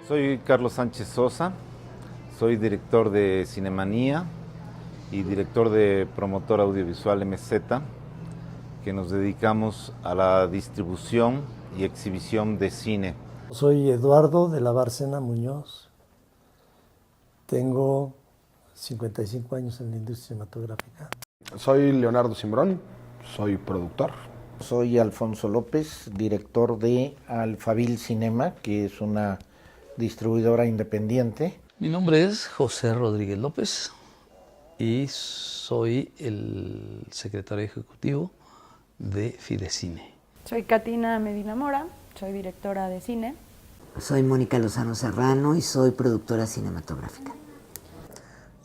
Soy Carlos Sánchez Sosa, soy director de Cinemanía y director de Promotor Audiovisual MZ, que nos dedicamos a la distribución y exhibición de cine. Soy Eduardo de la Bárcena Muñoz, tengo 55 años en la industria cinematográfica. Soy Leonardo Cimbrón, soy productor. Soy Alfonso López, director de Alfabil Cinema, que es una distribuidora independiente. Mi nombre es José Rodríguez López y soy el secretario ejecutivo de Fidecine. Soy Katina Medina Mora, soy directora de cine. Soy Mónica Lozano Serrano y soy productora cinematográfica.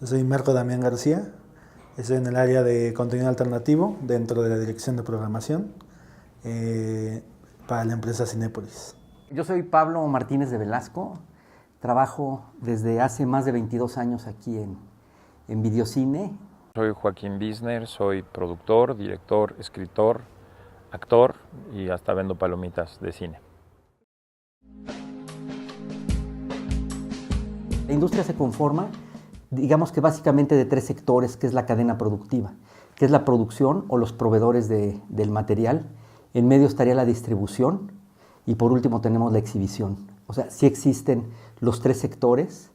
Yo soy Marco Damián García, estoy en el área de contenido alternativo dentro de la dirección de programación para la empresa Cinépolis. Yo soy Pablo Martínez de Velasco, trabajo desde hace más de 22 años aquí en Videocine. Soy Joaquín Bisner, soy productor, director, escritor, actor y hasta vendo palomitas de cine. La industria se conforma, digamos que básicamente de tres sectores, que es la cadena productiva, que es la producción o los proveedores del material. En medio estaría la distribución y por último tenemos la exhibición. O sea, sí existen los tres sectores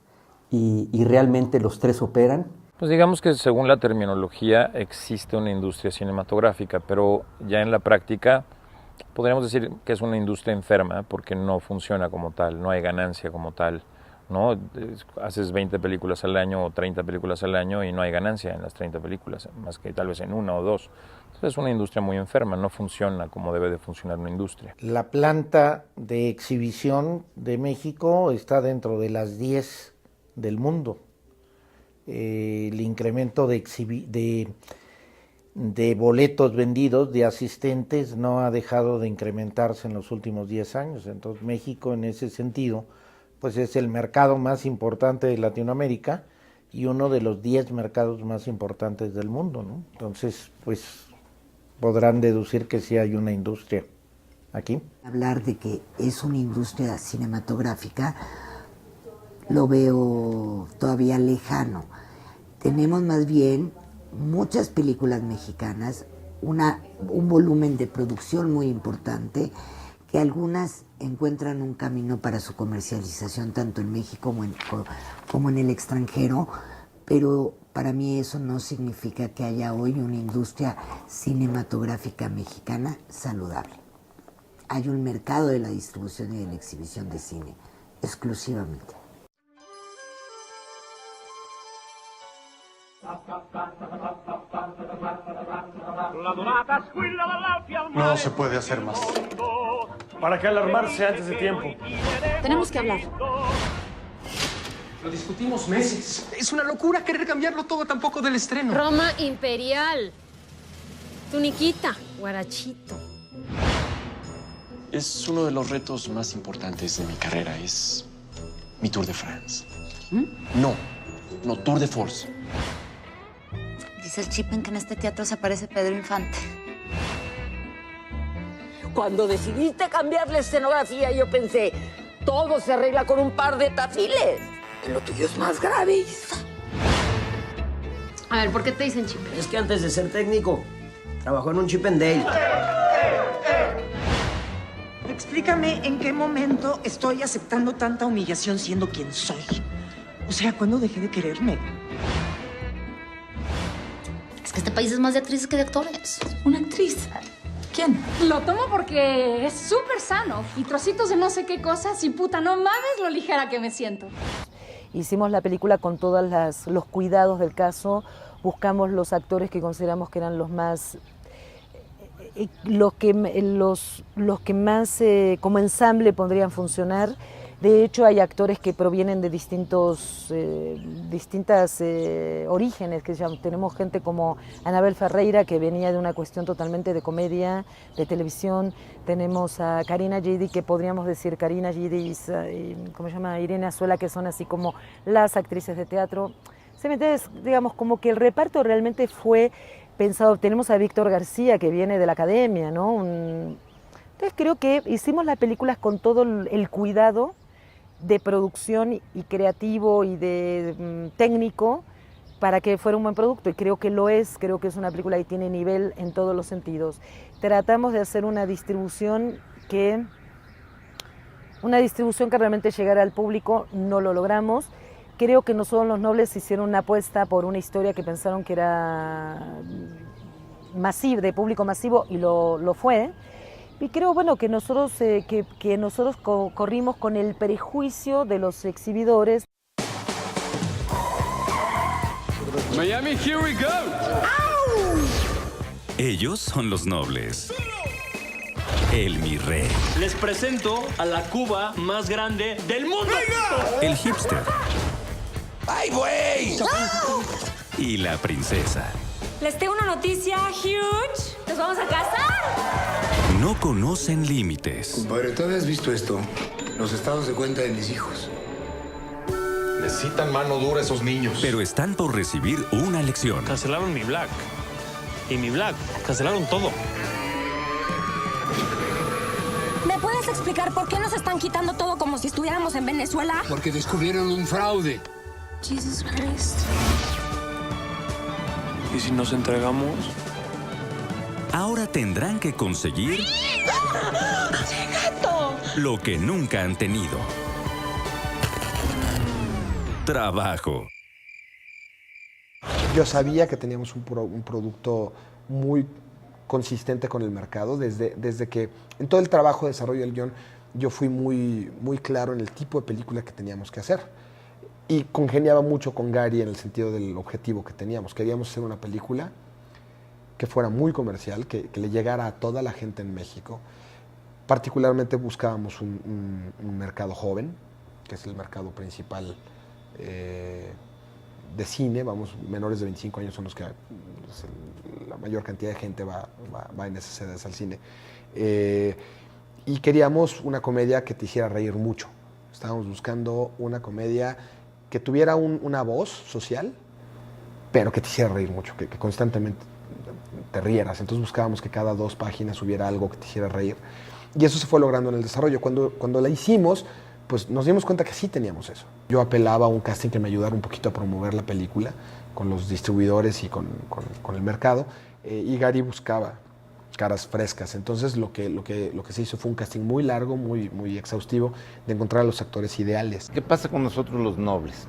y realmente los tres operan. Pues digamos que según la terminología existe una industria cinematográfica, pero ya en la práctica podríamos decir que es una industria enferma porque no funciona como tal, no hay ganancia como tal, ¿no? Haces 20 películas al año o 30 películas al año y no hay ganancia en las 30 películas, más que tal vez en una o dos. Entonces es una industria muy enferma, no funciona como debe de funcionar una industria. La planta de exhibición de México está dentro de las 10 del mundo. El incremento de boletos vendidos, de asistentes, no ha dejado de incrementarse en los últimos 10 años. Entonces México en ese sentido pues es el mercado más importante de Latinoamérica y uno de los 10 mercados más importantes del mundo, ¿no? Entonces pues podrán deducir que sí hay una industria aquí. Hablar de que es una industria cinematográfica lo veo todavía lejano. Tenemos más bien muchas películas mexicanas, un volumen de producción muy importante, que algunas encuentran un camino para su comercialización tanto en México como en el extranjero, pero para mí eso no significa que haya hoy una industria cinematográfica mexicana saludable. Hay un mercado de la distribución y de la exhibición de cine, exclusivamente. No se puede hacer más. ¿Para qué alarmarse antes de tiempo? Tenemos que hablar. Lo discutimos meses. Es una locura querer cambiarlo todo tampoco del estreno. Roma imperial. Tuniquita. Guarachito. Es uno de los retos más importantes de mi carrera. Es mi Tour de France. No, Tour de Force. Dice el Chipen que en este teatro se aparece Pedro Infante. Cuando decidiste cambiar la escenografía, yo pensé, todo se arregla con un par de tafiles. Lo tuyo es más grave, Isa. A ver, ¿por qué te dicen Chipen? Es que antes de ser técnico, trabajó en un Chip and Dale. Explícame en qué momento estoy aceptando tanta humillación siendo quien soy. O sea, ¿cuándo dejé de quererme? Es que este país es más de actrices que de actores. ¿Una actriz? ¿Quién? Lo tomo porque es súper sano y trocitos de no sé qué cosas y puta, no mames lo ligera que me siento. Hicimos la película con todos los cuidados del caso, buscamos los actores que consideramos que eran los más, los que más como ensamble podrían funcionar. De hecho, hay actores que provienen de distintas orígenes. Tenemos gente como Anabel Ferreira, que venía de una cuestión totalmente de comedia, de televisión. Tenemos a Karina Gidi, que podríamos decir Karina Gidi y ¿cómo se llama? Irene Azuela, que son así como las actrices de teatro. ¿Se me entiende? Digamos, como que el reparto realmente fue pensado. Tenemos a Víctor García, que viene de la academia, ¿no? Entonces creo que hicimos las películas con todo el cuidado de producción y creativo y de técnico para que fuera un buen producto, y creo que lo es, creo que es una película que tiene nivel en todos los sentidos. Tratamos de hacer una distribución que realmente llegara al público, no lo logramos. Creo que nosotros Los Nobles hicieron una apuesta por una historia que pensaron que era masiva, de público masivo, y lo fue. Y creo, bueno, que nosotros, corrimos con el prejuicio de los exhibidores. Miami, here we go. Ellos son Los Nobles. El mi rey. Les presento a la Cuba más grande del mundo. El hipster. ¡Ay, güey! Y la princesa. Les tengo una noticia huge. ¡Nos vamos a casar! No conocen límites. Compadre, ¿tú habías visto esto? Los estados de cuenta de mis hijos. Necesitan mano dura esos niños. Pero están por recibir una lección. Cancelaron mi Black. Y mi Black. Cancelaron todo. ¿Me puedes explicar por qué nos están quitando todo como si estuviéramos en Venezuela? Porque descubrieron un fraude. Jesus Christ. ¿Y si nos entregamos? Ahora tendrán que conseguir ¡Gato! lo que nunca han tenido. Trabajo. Yo sabía que teníamos un producto muy consistente con el mercado. Desde que en todo el trabajo de desarrollo del guión, yo fui muy claro en el tipo de película que teníamos que hacer. Y congeniaba mucho con Gary en el sentido del objetivo que teníamos. Queríamos hacer una película que fuera muy comercial, que le llegara a toda la gente en México. Particularmente buscábamos un mercado joven, que es el mercado principal de cine. Menores de 25 años son los que la mayor cantidad de gente va en esas edades al cine. Y queríamos una comedia que te hiciera reír mucho. Estábamos buscando una comedia que tuviera una voz social, pero que te hiciera reír mucho, que constantemente te rieras. Entonces buscábamos que cada 2 páginas hubiera algo que te hiciera reír. Y eso se fue logrando en el desarrollo. Cuando la hicimos, pues nos dimos cuenta que sí teníamos eso. Yo apelaba a un casting que me ayudara un poquito a promover la película con los distribuidores y con el mercado, y Gary buscaba caras frescas. Entonces lo que se hizo fue un casting muy largo, muy exhaustivo, de encontrar a los actores ideales. ¿Qué pasa con Nosotros los Nobles?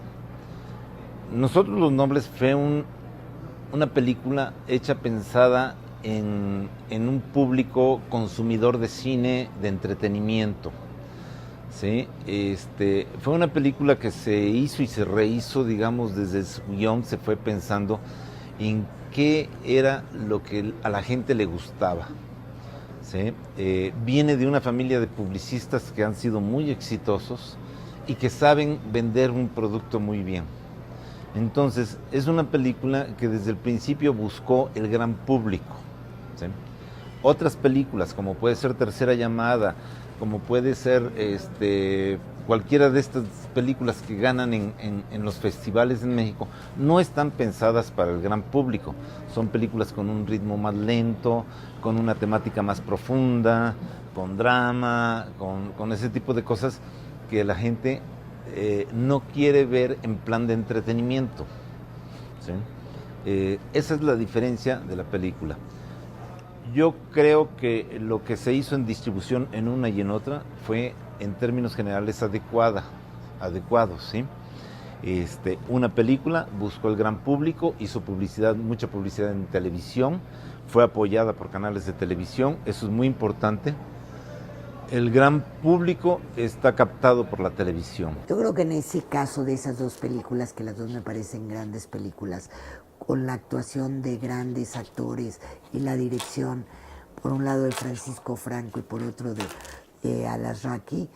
Nosotros los Nobles fue una película hecha pensada en un público consumidor de cine, de entretenimiento. ¿Sí? Fue una película que se hizo y se rehizo, digamos, desde su guión se fue pensando en qué era lo que a la gente le gustaba. ¿Sí? Viene de una familia de publicistas que han sido muy exitosos y que saben vender un producto muy bien. Entonces, es una película que desde el principio buscó el gran público. ¿Sí? Otras películas, como puede ser Tercera Llamada, como puede ser cualquiera de estas películas que ganan en los festivales en México, no están pensadas para el gran público. Son películas con un ritmo más lento, con una temática más profunda, con drama, con ese tipo de cosas que la gente no quiere ver en plan de entretenimiento. ¿Sí? Esa es la diferencia de la película. Yo creo que lo que se hizo en distribución en una y en otra fue, en términos generales, adecuado, ¿sí? Una película buscó el gran público, hizo publicidad, mucha publicidad en televisión, fue apoyada por canales de televisión, eso es muy importante. El gran público está captado por la televisión. Yo creo que en ese caso de esas 2 películas, que las 2 me parecen grandes películas, con la actuación de grandes actores y la dirección, por un lado de Francisco Franco y por otro de Alasraqui,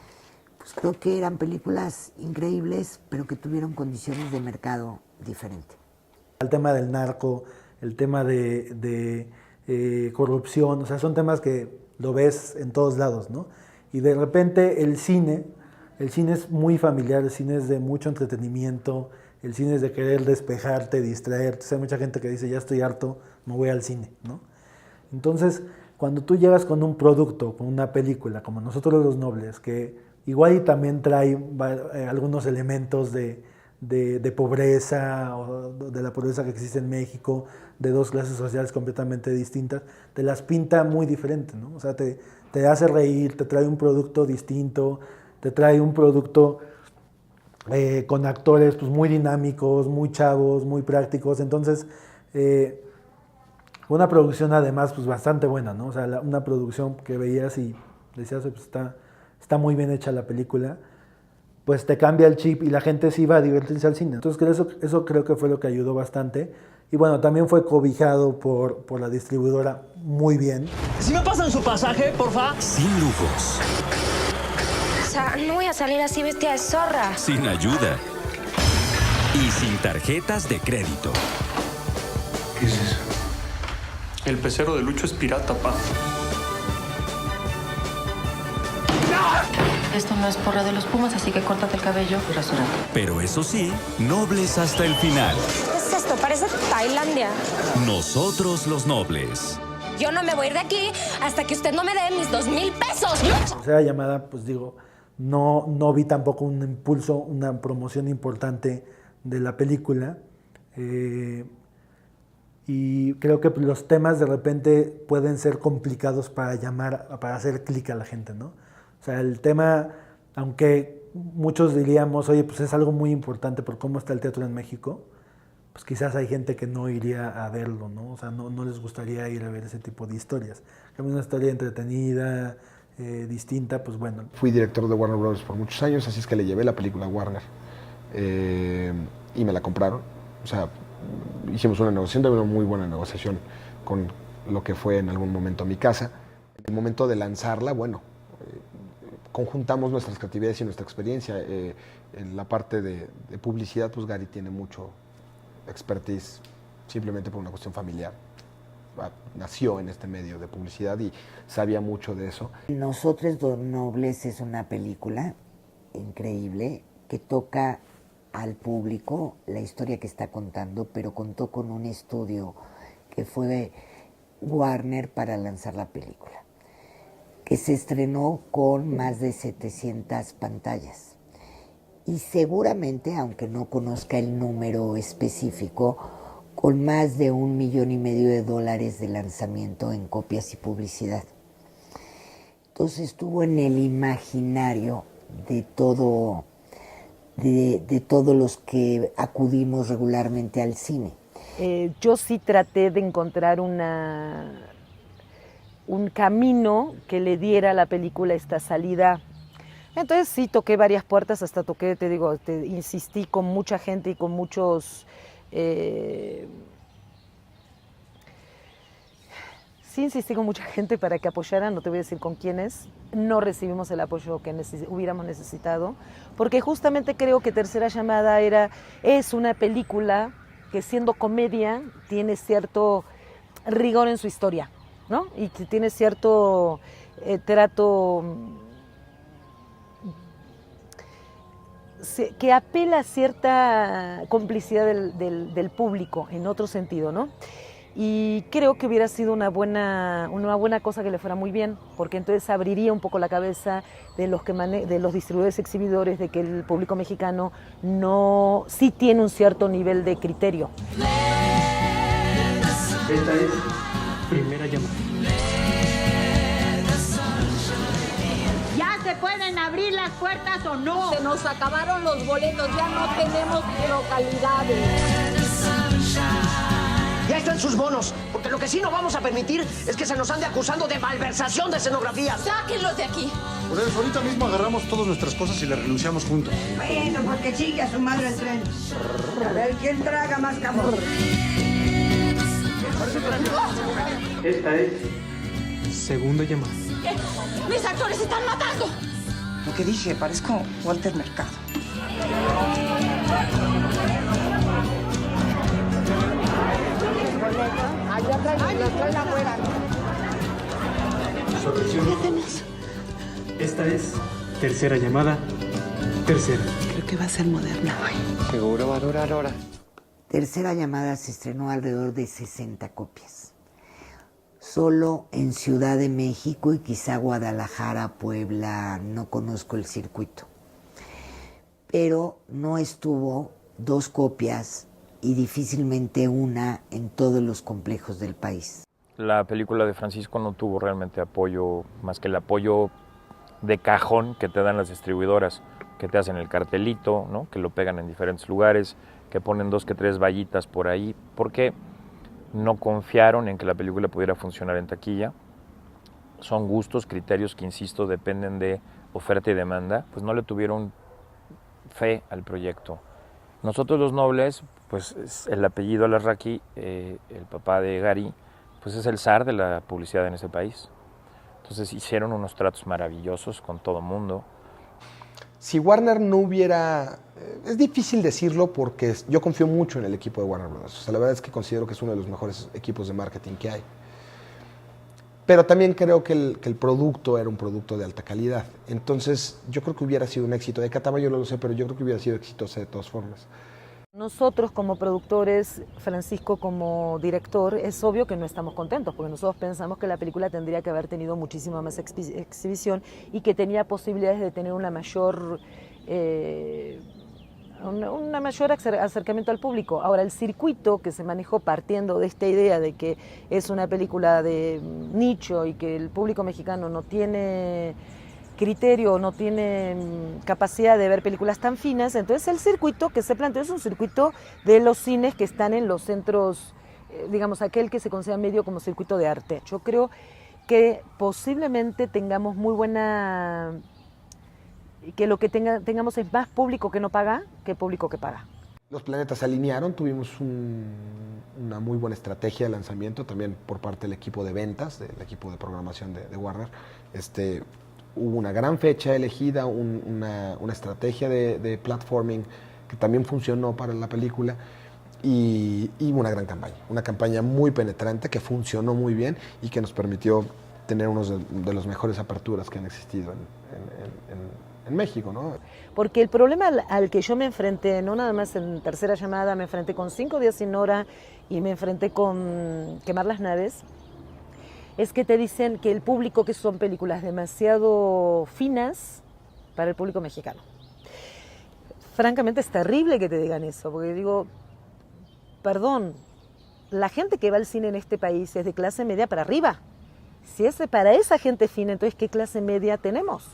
pues creo que eran películas increíbles, pero que tuvieron condiciones de mercado diferentes. El tema del narco, el tema de corrupción, o sea, son temas que lo ves en todos lados, ¿no? Y de repente el cine es muy familiar, el cine es de mucho entretenimiento, el cine es de querer despejarte, distraerte. O sea, hay mucha gente que dice, ya estoy harto, me voy al cine, ¿no? Entonces, cuando tú llegas con un producto, con una película, como Nosotros los Nobles, que igual y también trae algunos elementos de pobreza, o de la pobreza que existe en México, de dos clases sociales completamente distintas, te las pinta muy diferente, ¿no? O sea, te hace reír, te trae un producto distinto, te trae un producto con actores pues, muy dinámicos, muy chavos, muy prácticos. Entonces, una producción además pues, bastante buena, ¿no? O sea, una producción que veías y decías, pues, está muy bien hecha la película, pues te cambia el chip y la gente sí va a divertirse al cine. Entonces, eso creo que fue lo que ayudó bastante. Y bueno, también fue cobijado por la distribuidora muy bien. ¿Sí me pasan su pasaje, porfa? Sin lujos. O sea, no voy a salir así vestida de zorra. Sin ayuda. Y sin tarjetas de crédito. ¿Qué es eso? El pecero de Lucho es pirata, pa. Esto no es porra de los Pumas, así que córtate el cabello y rasúrate. Pero eso sí, nobles hasta el final. ¿Qué es esto? Parece Tailandia. Nosotros los nobles. Yo no me voy a ir de aquí hasta que usted no me dé mis 2,000 pesos. Tercera llamada, pues digo, no vi tampoco un impulso, una promoción importante de la película. Y creo que los temas de repente pueden ser complicados para hacer clic a la gente, ¿no? O sea, el tema, aunque muchos diríamos, oye, pues es algo muy importante por cómo está el teatro en México, pues quizás hay gente que no iría a verlo, ¿no? O sea, no les gustaría ir a ver ese tipo de historias. Una historia entretenida, distinta, pues bueno. Fui director de Warner Bros. Por muchos años, así es que le llevé la película a Warner y me la compraron. O sea, hicimos una negociación, una muy buena negociación con lo que fue en algún momento mi casa. En el momento de lanzarla, bueno, conjuntamos nuestras creatividades y nuestra experiencia. En la parte de publicidad, pues Gary tiene mucho expertise simplemente por una cuestión familiar. Nació en este medio de publicidad y sabía mucho de eso. Nosotros los Nobles es una película increíble que toca al público la historia que está contando, pero contó con un estudio que fue Warner para lanzar la película, que se estrenó con más de 700 pantallas. Y seguramente, aunque no conozca el número específico, con más de $1,5 millones de lanzamiento en copias y publicidad. Entonces estuvo en el imaginario de todos los que acudimos regularmente al cine. Yo sí traté de encontrar un camino que le diera a la película esta salida. Entonces sí, toqué varias puertas, hasta toqué, insistí con mucha gente y con muchos... sí insistí con mucha gente para que apoyaran, no te voy a decir con quiénes. No recibimos el apoyo que hubiéramos necesitado, porque justamente creo que Tercera Llamada es una película que, siendo comedia, tiene cierto rigor en su historia, ¿no? Y que tiene cierto trato que apela a cierta complicidad del público, en otro sentido, ¿no? Y creo que hubiera sido una buena cosa que le fuera muy bien, porque entonces abriría un poco la cabeza de los distribuidores exhibidores, de que el público mexicano sí tiene un cierto nivel de criterio. Esta es Primera Llamada. ¿Ya se pueden abrir las puertas o no? Se nos acabaron los boletos, ya no tenemos localidades. Ya están sus bonos, porque lo que sí no vamos a permitir es que se nos ande acusando de malversación de escenografía. ¡Sáquenlos de aquí! Por eso, ahorita mismo agarramos todas nuestras cosas y le renunciamos juntos. Bueno, porque sigue a su madre el tren. A ver quién traga más camón. Esta es Segunda Llamada. ¿Qué? ¡Mis actores se están matando! Lo que dije, parezco Walter Mercado. Traen afuera. Su atención. Esta es Tercera Llamada. Tercera. Creo que va a ser moderna hoy. Seguro va a durar horas. Tercera Llamada se estrenó alrededor de 60 copias. solo en Ciudad de México y quizá Guadalajara, Puebla, no conozco el circuito. Pero no estuvo 2 copias y difícilmente una en todos los complejos del país. La película de Francisco no tuvo realmente apoyo, más que el apoyo de cajón que te dan las distribuidoras, que te hacen el cartelito, ¿no? Que lo pegan en diferentes lugares, que ponen 2 que 3 vallitas por ahí, porque no confiaron en que la película pudiera funcionar en taquilla. Son gustos, criterios que, insisto, dependen de oferta y demanda, pues no le tuvieron fe al proyecto. Nosotros los Nobles, pues el apellido Alarraqui, el papá de Gary, pues es el zar de la publicidad en ese país. Entonces hicieron unos tratos maravillosos con todo mundo. Si Warner no hubiera... Es difícil decirlo porque yo confío mucho en el equipo de Warner Bros. O sea, la verdad es que considero que es uno de los mejores equipos de marketing que hay. Pero también creo que el producto era un producto de alta calidad. Entonces, yo creo que hubiera sido un éxito. De qué tamaño no lo sé, pero yo creo que hubiera sido exitoso de todas formas. Nosotros como productores, Francisco como director, es obvio que no estamos contentos, porque nosotros pensamos que la película tendría que haber tenido muchísima más exhibición y que tenía posibilidades de tener una mayor acercamiento al público. Ahora, el circuito que se manejó partiendo de esta idea de que es una película de nicho y que el público mexicano no tiene criterio, no tiene capacidad de ver películas tan finas, entonces el circuito que se planteó es un circuito de los cines que están en los centros, digamos, aquel que se considera medio como circuito de arte. Yo creo que posiblemente tengamos muy buena... que lo que tengamos es más público que no paga que público que paga. Los planetas se alinearon, tuvimos una muy buena estrategia de lanzamiento, también por parte del equipo de ventas, del equipo de programación de Warner. Hubo una gran fecha elegida, una estrategia de platforming que también funcionó para la película y una gran campaña. Una campaña muy penetrante que funcionó muy bien y que nos permitió tener uno de los mejores aperturas que han existido en México, ¿no? Porque el problema al que yo me enfrenté, no nada más en Tercera Llamada, me enfrenté con 5 días sin hora y me enfrenté con Quemar las Naves, es que te dicen que el público, que son películas demasiado finas para el público mexicano. Francamente es terrible que te digan eso, porque digo, perdón, la gente que va al cine en este país es de clase media para arriba. Si es para esa gente fina, entonces ¿qué clase media tenemos?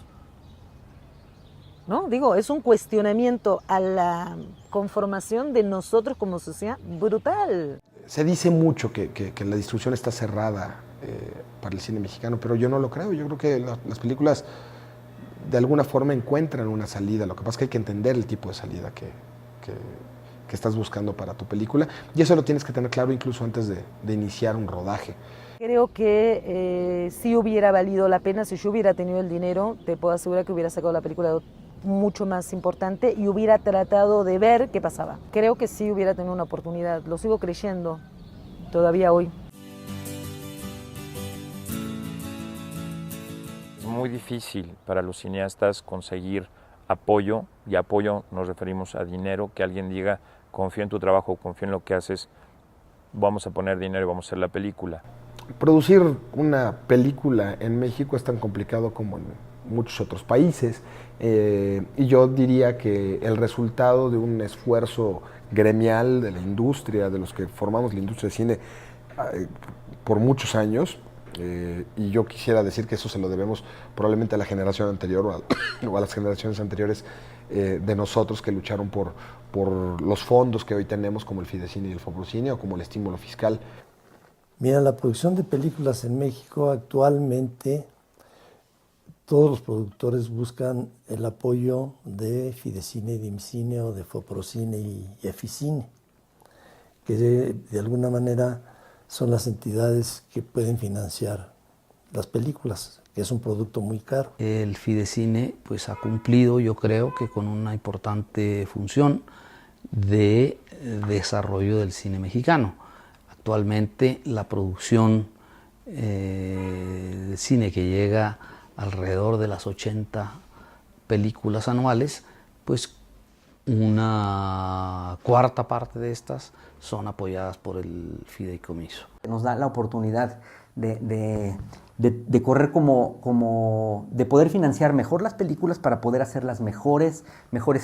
¿No? Digo, es un cuestionamiento a la conformación de nosotros como sociedad brutal. Se dice mucho que la distribución está cerrada para el cine mexicano, pero yo no lo creo. Yo creo que las películas de alguna forma encuentran una salida. Lo que pasa es que hay que entender el tipo de salida que estás buscando para tu película, y eso lo tienes que tener claro incluso antes de iniciar un rodaje. Creo que sí hubiera valido la pena, si yo hubiera tenido el dinero, te puedo asegurar que hubiera sacado la película mucho más importante y hubiera tratado de ver qué pasaba. Creo que sí hubiera tenido una oportunidad, lo sigo creyendo todavía hoy. Es muy difícil para los cineastas conseguir apoyo, y apoyo nos referimos a dinero, que alguien diga confío en tu trabajo, confío en lo que haces, vamos a poner dinero y vamos a hacer la película. Producir una película en México es tan complicado como en muchos otros países, y yo diría que el resultado de un esfuerzo gremial de la industria, de los que formamos la industria de cine por muchos años, y yo quisiera decir que eso se lo debemos probablemente a la generación anterior o a las generaciones anteriores de nosotros que lucharon por los fondos que hoy tenemos, como el Fidecine y el Foprocine, o como el estímulo fiscal. Mira, la producción de películas en México actualmente, todos los productores buscan el apoyo de Fidecine, de IMCINE o de Foprocine y Eficine, que de alguna manera son las entidades que pueden financiar las películas, que es un producto muy caro. El Fidecine pues ha cumplido, yo creo, que con una importante función de desarrollo del cine mexicano. Actualmente la producción de cine, que llega alrededor de las 80 películas anuales, pues una cuarta parte de estas son apoyadas por el fideicomiso. Nos da la oportunidad de correr de poder financiar mejor las películas para poder hacerlas mejores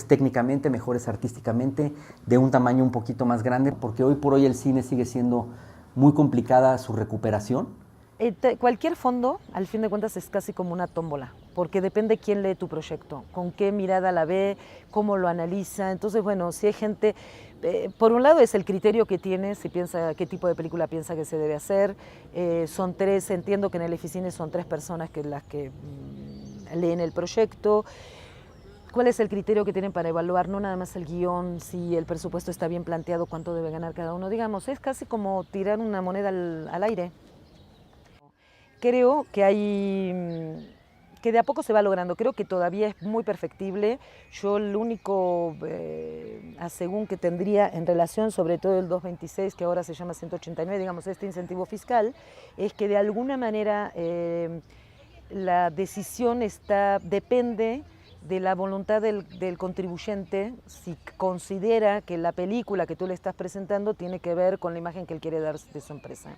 técnicamente, mejores artísticamente, de un tamaño un poquito más grande, porque hoy por hoy el cine sigue siendo muy complicada su recuperación. Cualquier fondo, al fin de cuentas, es casi como una tómbola, porque depende quién lee tu proyecto, con qué mirada la ve, cómo lo analiza. Entonces, bueno, si hay gente, por un lado es el criterio que tienes, si piensa qué tipo de película piensa que se debe hacer. Son tres, entiendo que en el Eficine son 3 personas las que leen el proyecto. ¿Cuál es el criterio que tienen para evaluar? No nada más el guión, si el presupuesto está bien planteado, cuánto debe ganar cada uno. Digamos, es casi como tirar una moneda al aire. Creo que de a poco se va logrando, creo que todavía es muy perfectible. Yo el único asegún que tendría en relación, sobre todo el 226, que ahora se llama 189, digamos, este incentivo fiscal, es que de alguna manera la decisión depende de la voluntad del contribuyente, si considera que la película que tú le estás presentando tiene que ver con la imagen que él quiere dar de su empresa.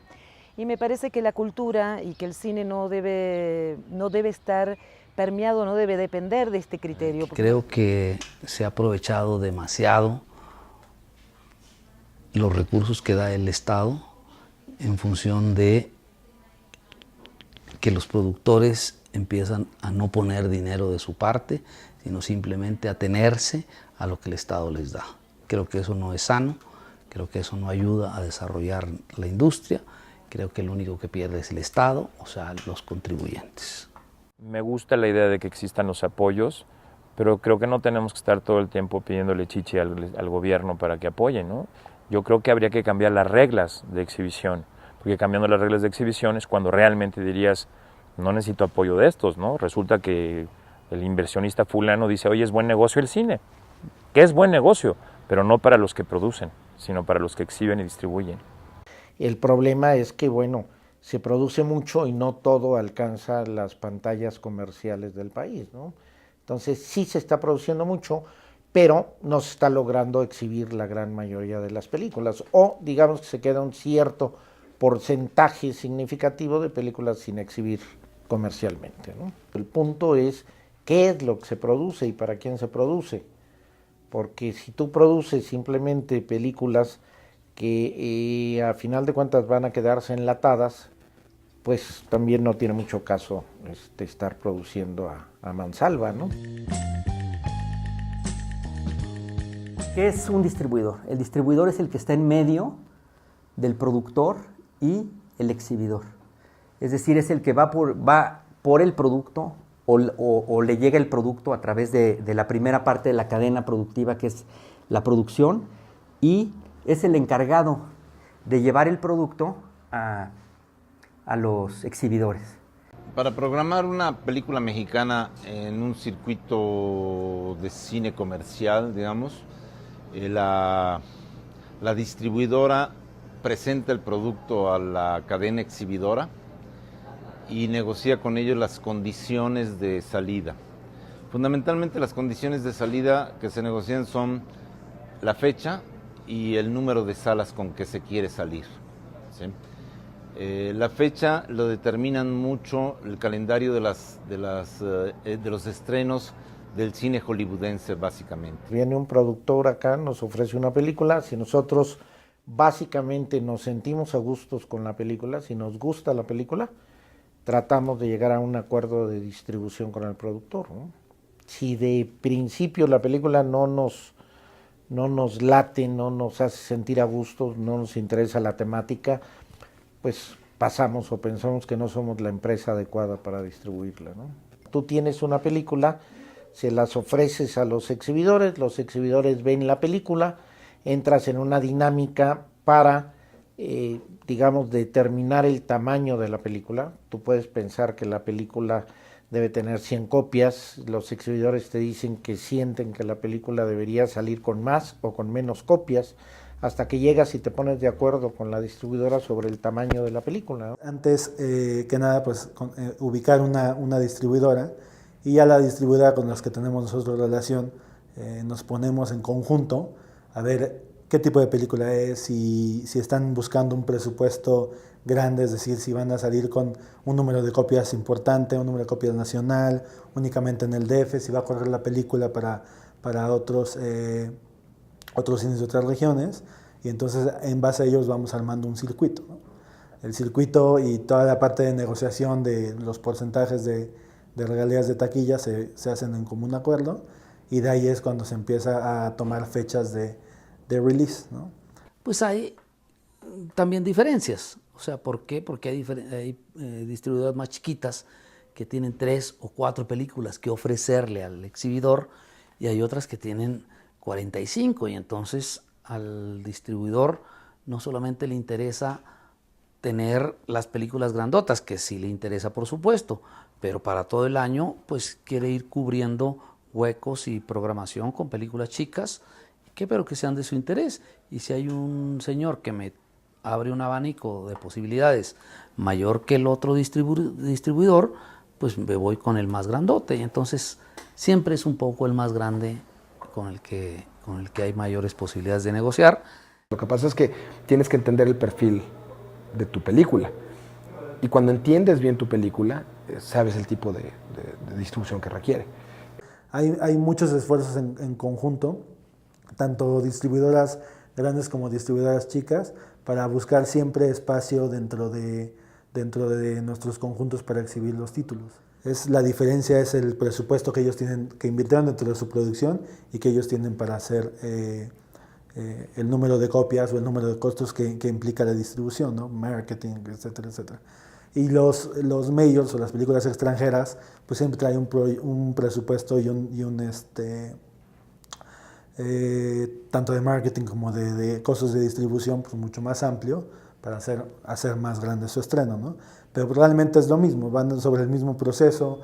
Y me parece que la cultura y que el cine no debe estar permeado, no debe depender de este criterio. Creo que se ha aprovechado demasiado los recursos que da el Estado en función de que los productores empiezan a no poner dinero de su parte, sino simplemente a atenerse a lo que el Estado les da. Creo que eso no es sano, creo que eso no ayuda a desarrollar la industria. Creo que el único que pierde es el Estado, o sea, los contribuyentes. Me gusta la idea de que existan los apoyos, pero creo que no tenemos que estar todo el tiempo pidiéndole chichi al gobierno para que apoye, ¿no? Yo creo que habría que cambiar las reglas de exhibición, porque cambiando las reglas de exhibición es cuando realmente dirías, no necesito apoyo de estos, ¿no? Resulta que el inversionista fulano dice, oye, es buen negocio el cine, que es buen negocio, pero no para los que producen, sino para los que exhiben y distribuyen. El problema es que, bueno, se produce mucho y no todo alcanza las pantallas comerciales del país, ¿no? Entonces sí se está produciendo mucho, pero no se está logrando exhibir la gran mayoría de las películas, o digamos que se queda un cierto porcentaje significativo de películas sin exhibir comercialmente, ¿no? El punto es qué es lo que se produce y para quién se produce, porque si tú produces simplemente películas que a final de cuentas van a quedarse enlatadas, pues también no tiene mucho caso estar produciendo a mansalva, ¿no? ¿Qué es un distribuidor? El distribuidor es el que está en medio del productor y el exhibidor. Es decir, es el que va por el producto o le llega el producto a través de la primera parte de la cadena productiva, que es la producción, y es el encargado de llevar el producto a los exhibidores. Para programar una película mexicana en un circuito de cine comercial, digamos, la distribuidora presenta el producto a la cadena exhibidora y negocia con ellos las condiciones de salida. Fundamentalmente las condiciones de salida que se negocian son la fecha y el número de salas con que se quiere salir, ¿sí? La fecha lo determinan mucho el calendario de los estrenos del cine hollywoodense, básicamente. Viene un productor acá, nos ofrece una película, si nosotros básicamente nos sentimos a gustos con la película, si nos gusta la película, tratamos de llegar a un acuerdo de distribución con el productor, ¿no? Si de principio la película no nos late, no nos hace sentir a gusto, no nos interesa la temática, pues pasamos o pensamos que no somos la empresa adecuada para distribuirla, ¿no? Tú tienes una película, se las ofreces a los exhibidores ven la película, entras en una dinámica para, digamos, determinar el tamaño de la película. Tú puedes pensar que la película debe tener 100 copias, los exhibidores te dicen que sienten que la película debería salir con más o con menos copias, hasta que llegas y te pones de acuerdo con la distribuidora sobre el tamaño de la película, ¿no? Antes que nada, pues ubicar una distribuidora, y ya la distribuidora con las que tenemos nosotros relación nos ponemos en conjunto a ver qué tipo de película es, si están buscando un presupuesto grande, es decir, si van a salir con un número de copias importante, un número de copias nacional, únicamente en el DF, si va a correr la película para otros cines de otras regiones, y entonces en base a ellos vamos armando un circuito, ¿no? El circuito y toda la parte de negociación de los porcentajes de regalías de taquilla se hacen en común acuerdo, y de ahí es cuando se empieza a tomar fechas de release, ¿no? Pues hay también diferencias. O sea, ¿por qué? Porque hay distribuidoras más chiquitas que tienen 3 o 4 películas que ofrecerle al exhibidor, y hay otras que tienen 45, y entonces al distribuidor no solamente le interesa tener las películas grandotas, que sí le interesa por supuesto, pero para todo el año pues quiere ir cubriendo huecos y programación con películas chicas, pero que sean de su interés. Y si hay un señor que me abre un abanico de posibilidades mayor que el otro distribuidor, pues me voy con el más grandote, y entonces siempre es un poco el más grande con el que hay mayores posibilidades de negociar. Lo que pasa es que tienes que entender el perfil de tu película, y cuando entiendes bien tu película, sabes el tipo de distribución que requiere. Hay muchos esfuerzos en conjunto, tanto distribuidoras grandes como distribuidoras chicas, para buscar siempre espacio dentro de nuestros conjuntos para exhibir los títulos. La diferencia es el presupuesto que ellos tienen, que invirtieron dentro de su producción, y que ellos tienen para hacer el número de copias o el número de costos que implica la distribución, ¿no? Marketing, etcétera, etcétera. Y los majors o las películas extranjeras pues siempre traen un presupuesto y un tanto de marketing como de costos de distribución pues mucho más amplio para hacer más grande su estreno, ¿no? Pero realmente es lo mismo, van sobre el mismo proceso,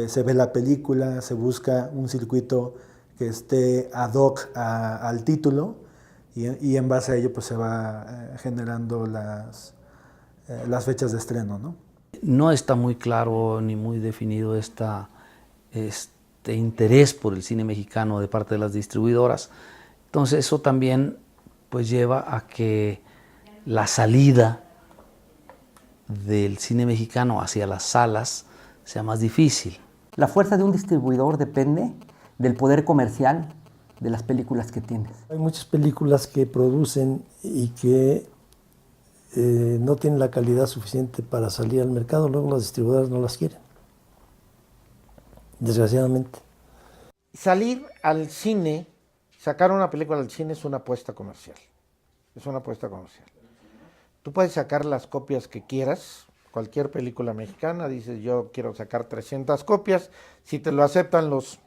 se ve la película, se busca un circuito que esté ad hoc al título, y en base a ello pues se va generando las fechas de estreno, ¿no? No está muy claro ni muy definido este interés por el cine mexicano de parte de las distribuidoras. Entonces eso también pues lleva a que la salida del cine mexicano hacia las salas sea más difícil. La fuerza de un distribuidor depende del poder comercial de las películas que tienes. Hay muchas películas que producen y que no tienen la calidad suficiente para salir al mercado, luego las distribuidoras no las quieren, desgraciadamente. Salir al cine, sacar una película al cine es una apuesta comercial. Es una apuesta comercial. Tú puedes sacar las copias que quieras, cualquier película mexicana, dices yo quiero sacar 300 copias, si te lo aceptan los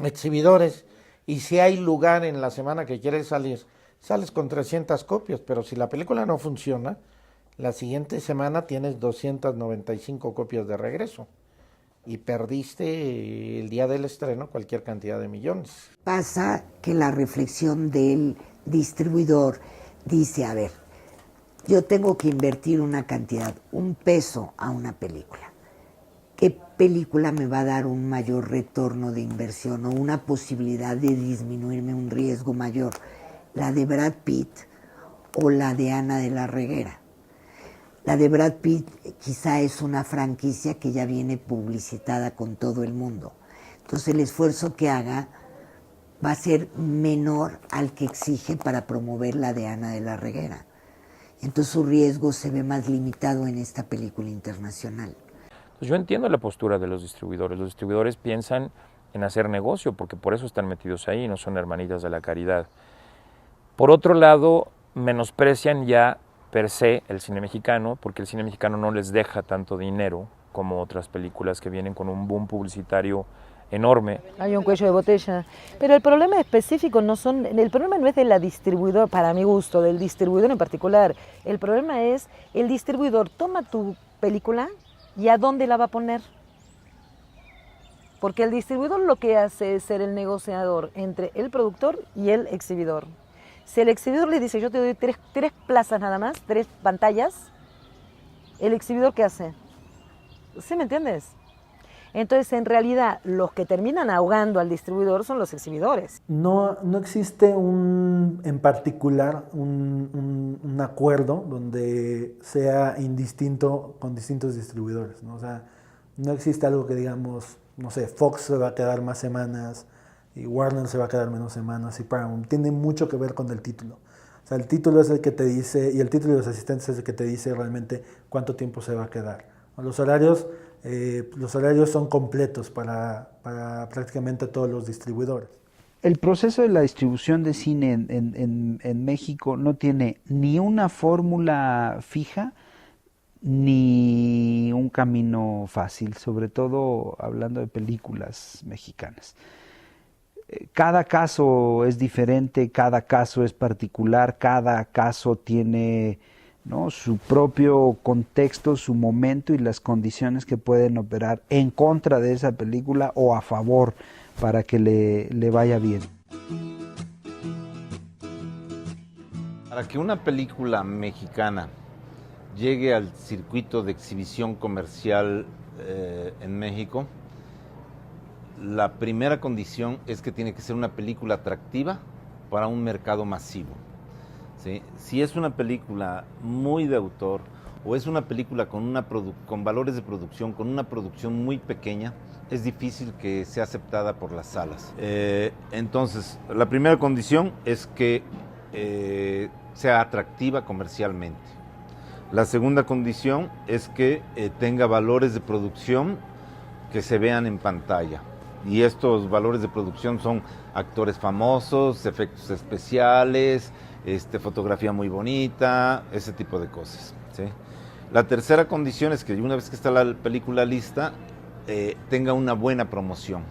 exhibidores y si hay lugar en la semana que quieres salir, sales con 300 copias, pero si la película no funciona, la siguiente semana tienes 295 copias de regreso y perdiste el día del estreno cualquier cantidad de millones. Pasa que la reflexión del distribuidor dice, a ver, yo tengo que invertir una cantidad, un peso a una película. ¿Qué película me va a dar un mayor retorno de inversión o una posibilidad de disminuirme un riesgo mayor? ¿La de Brad Pitt o la de Ana de la Reguera? La de Brad Pitt quizá es una franquicia que ya viene publicitada con todo el mundo. Entonces el esfuerzo que haga va a ser menor al que exige para promover la de Ana de la Reguera. Entonces su riesgo se ve más limitado en esta película internacional. Pues yo entiendo la postura de los distribuidores. Los distribuidores piensan en hacer negocio porque por eso están metidos ahí, no son hermanitas de la caridad. Por otro lado, menosprecian ya per se el cine mexicano, porque el cine mexicano no les deja tanto dinero como otras películas que vienen con un boom publicitario enorme. Hay un cuello de botella. Pero el problema específico el problema no es de la distribuidora, para mi gusto, del distribuidor en particular. El problema es, el distribuidor toma tu película y ¿a dónde la va a poner? Porque el distribuidor lo que hace es ser el negociador entre el productor y el exhibidor. Si el exhibidor le dice, yo te doy tres plazas nada más, 3 pantallas, ¿el exhibidor qué hace? ¿Sí me entiendes? Entonces, en realidad, los que terminan ahogando al distribuidor son los exhibidores. No existe en particular un acuerdo donde sea indistinto con distintos distribuidores, ¿no? O sea, no existe algo que digamos, no sé, Fox se va a quedar más semanas y Warner se va a quedar menos semanas y Paramount. Tiene mucho que ver con el título. O sea, el título es el que te dice, y el título de los asistentes es el que te dice realmente cuánto tiempo se va a quedar. Los horarios son completos para prácticamente todos los distribuidores. El proceso de la distribución de cine en México no tiene ni una fórmula fija ni un camino fácil, sobre todo hablando de películas mexicanas. Cada caso es diferente, cada caso es particular, cada caso tiene, ¿no?, su propio contexto, su momento y las condiciones que pueden operar en contra de esa película o a favor para que le vaya bien. Para que una película mexicana llegue al circuito de exhibición comercial en México, la primera condición es que tiene que ser una película atractiva para un mercado masivo, ¿sí? Si es una película muy de autor o es una película con valores de producción, con una producción muy pequeña, es difícil que sea aceptada por las salas. Entonces, la primera condición es que sea atractiva comercialmente. La segunda condición es que tenga valores de producción que se vean en pantalla. Y estos valores de producción son actores famosos, efectos especiales, fotografía muy bonita, ese tipo de cosas, ¿sí? La tercera condición es que una vez que está la película lista, tenga una buena promoción.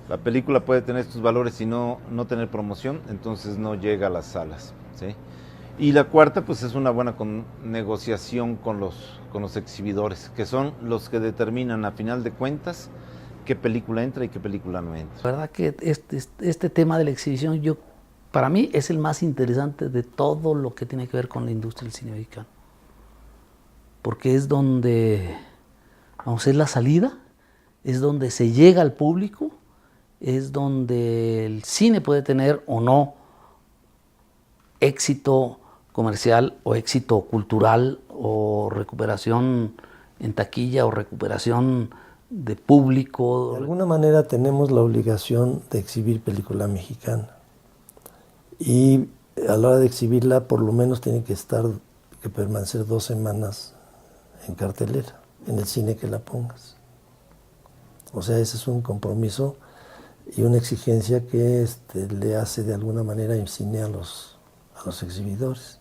La película puede tener estos valores y no tener promoción, entonces no llega a las salas, ¿sí? Y la cuarta, pues es una buena negociación con los exhibidores, que son los que determinan a final de cuentas qué película entra y qué película no entra. La verdad que este tema de la exhibición, para mí es el más interesante de todo lo que tiene que ver con la industria del cine mexicano. Porque es donde, es la salida, es donde se llega al público, es donde el cine puede tener o no éxito comercial o éxito cultural o recuperación en taquilla o recuperación de público. De alguna manera tenemos la obligación de exhibir película mexicana y a la hora de exhibirla por lo menos tiene que permanecer 2 semanas en cartelera, en el cine que la pongas. O sea, ese es un compromiso y una exigencia que le hace de alguna manera el cine a los exhibidores.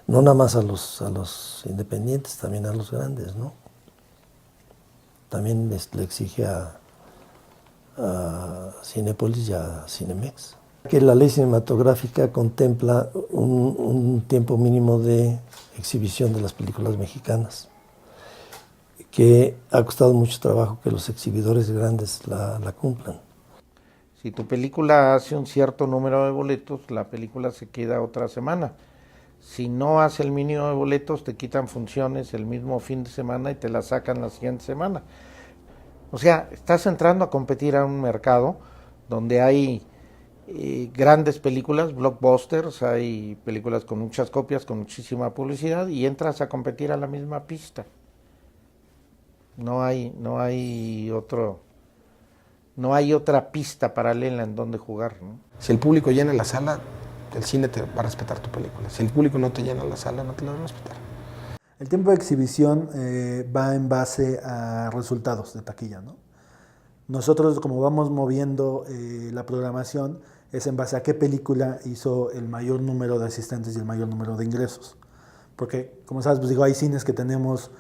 No nada más a los independientes, también a los grandes, ¿no? También le exige a Cinépolis y a Cinemex. Que la ley cinematográfica contempla un tiempo mínimo de exhibición de las películas mexicanas, que ha costado mucho trabajo que los exhibidores grandes la cumplan. Si tu película hace un cierto número de boletos, la película se queda otra semana. Si no hace el mínimo de boletos, te quitan funciones el mismo fin de semana y te la sacan la siguiente semana. O sea, estás entrando a competir a un mercado donde hay grandes películas, blockbusters, hay películas con muchas copias, con muchísima publicidad, y entras a competir a la misma pista. No hay otra pista paralela en donde jugar, ¿no? Si el público llena la sala, el cine te va a respetar tu película. Si el público no te llena la sala, no te la va a respetar. El tiempo de exhibición va en base a resultados de taquilla, ¿no? Nosotros, como vamos moviendo la programación, es en base a qué película hizo el mayor número de asistentes y el mayor número de ingresos. Porque, como sabes, pues hay cines que tenemos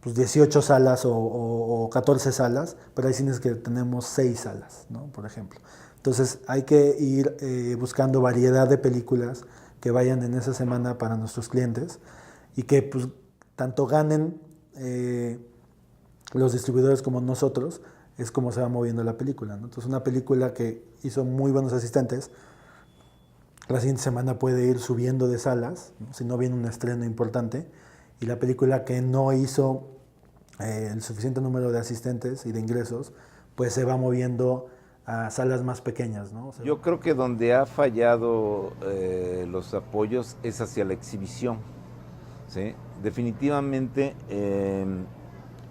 18 salas o 14 salas, pero hay cines que tenemos 6 salas, ¿no? Por ejemplo. Entonces hay que ir buscando variedad de películas que vayan en esa semana para nuestros clientes y que pues, tanto ganen los distribuidores como nosotros, es como se va moviendo la película, ¿no? Entonces una película que hizo muy buenos asistentes, la siguiente semana puede ir subiendo de salas, ¿no? Si no viene un estreno importante, y la película que no hizo el suficiente número de asistentes y de ingresos, pues se va moviendo a salas más pequeñas, ¿no? Yo creo que donde ha fallado los apoyos es hacia la exhibición, ¿sí? Definitivamente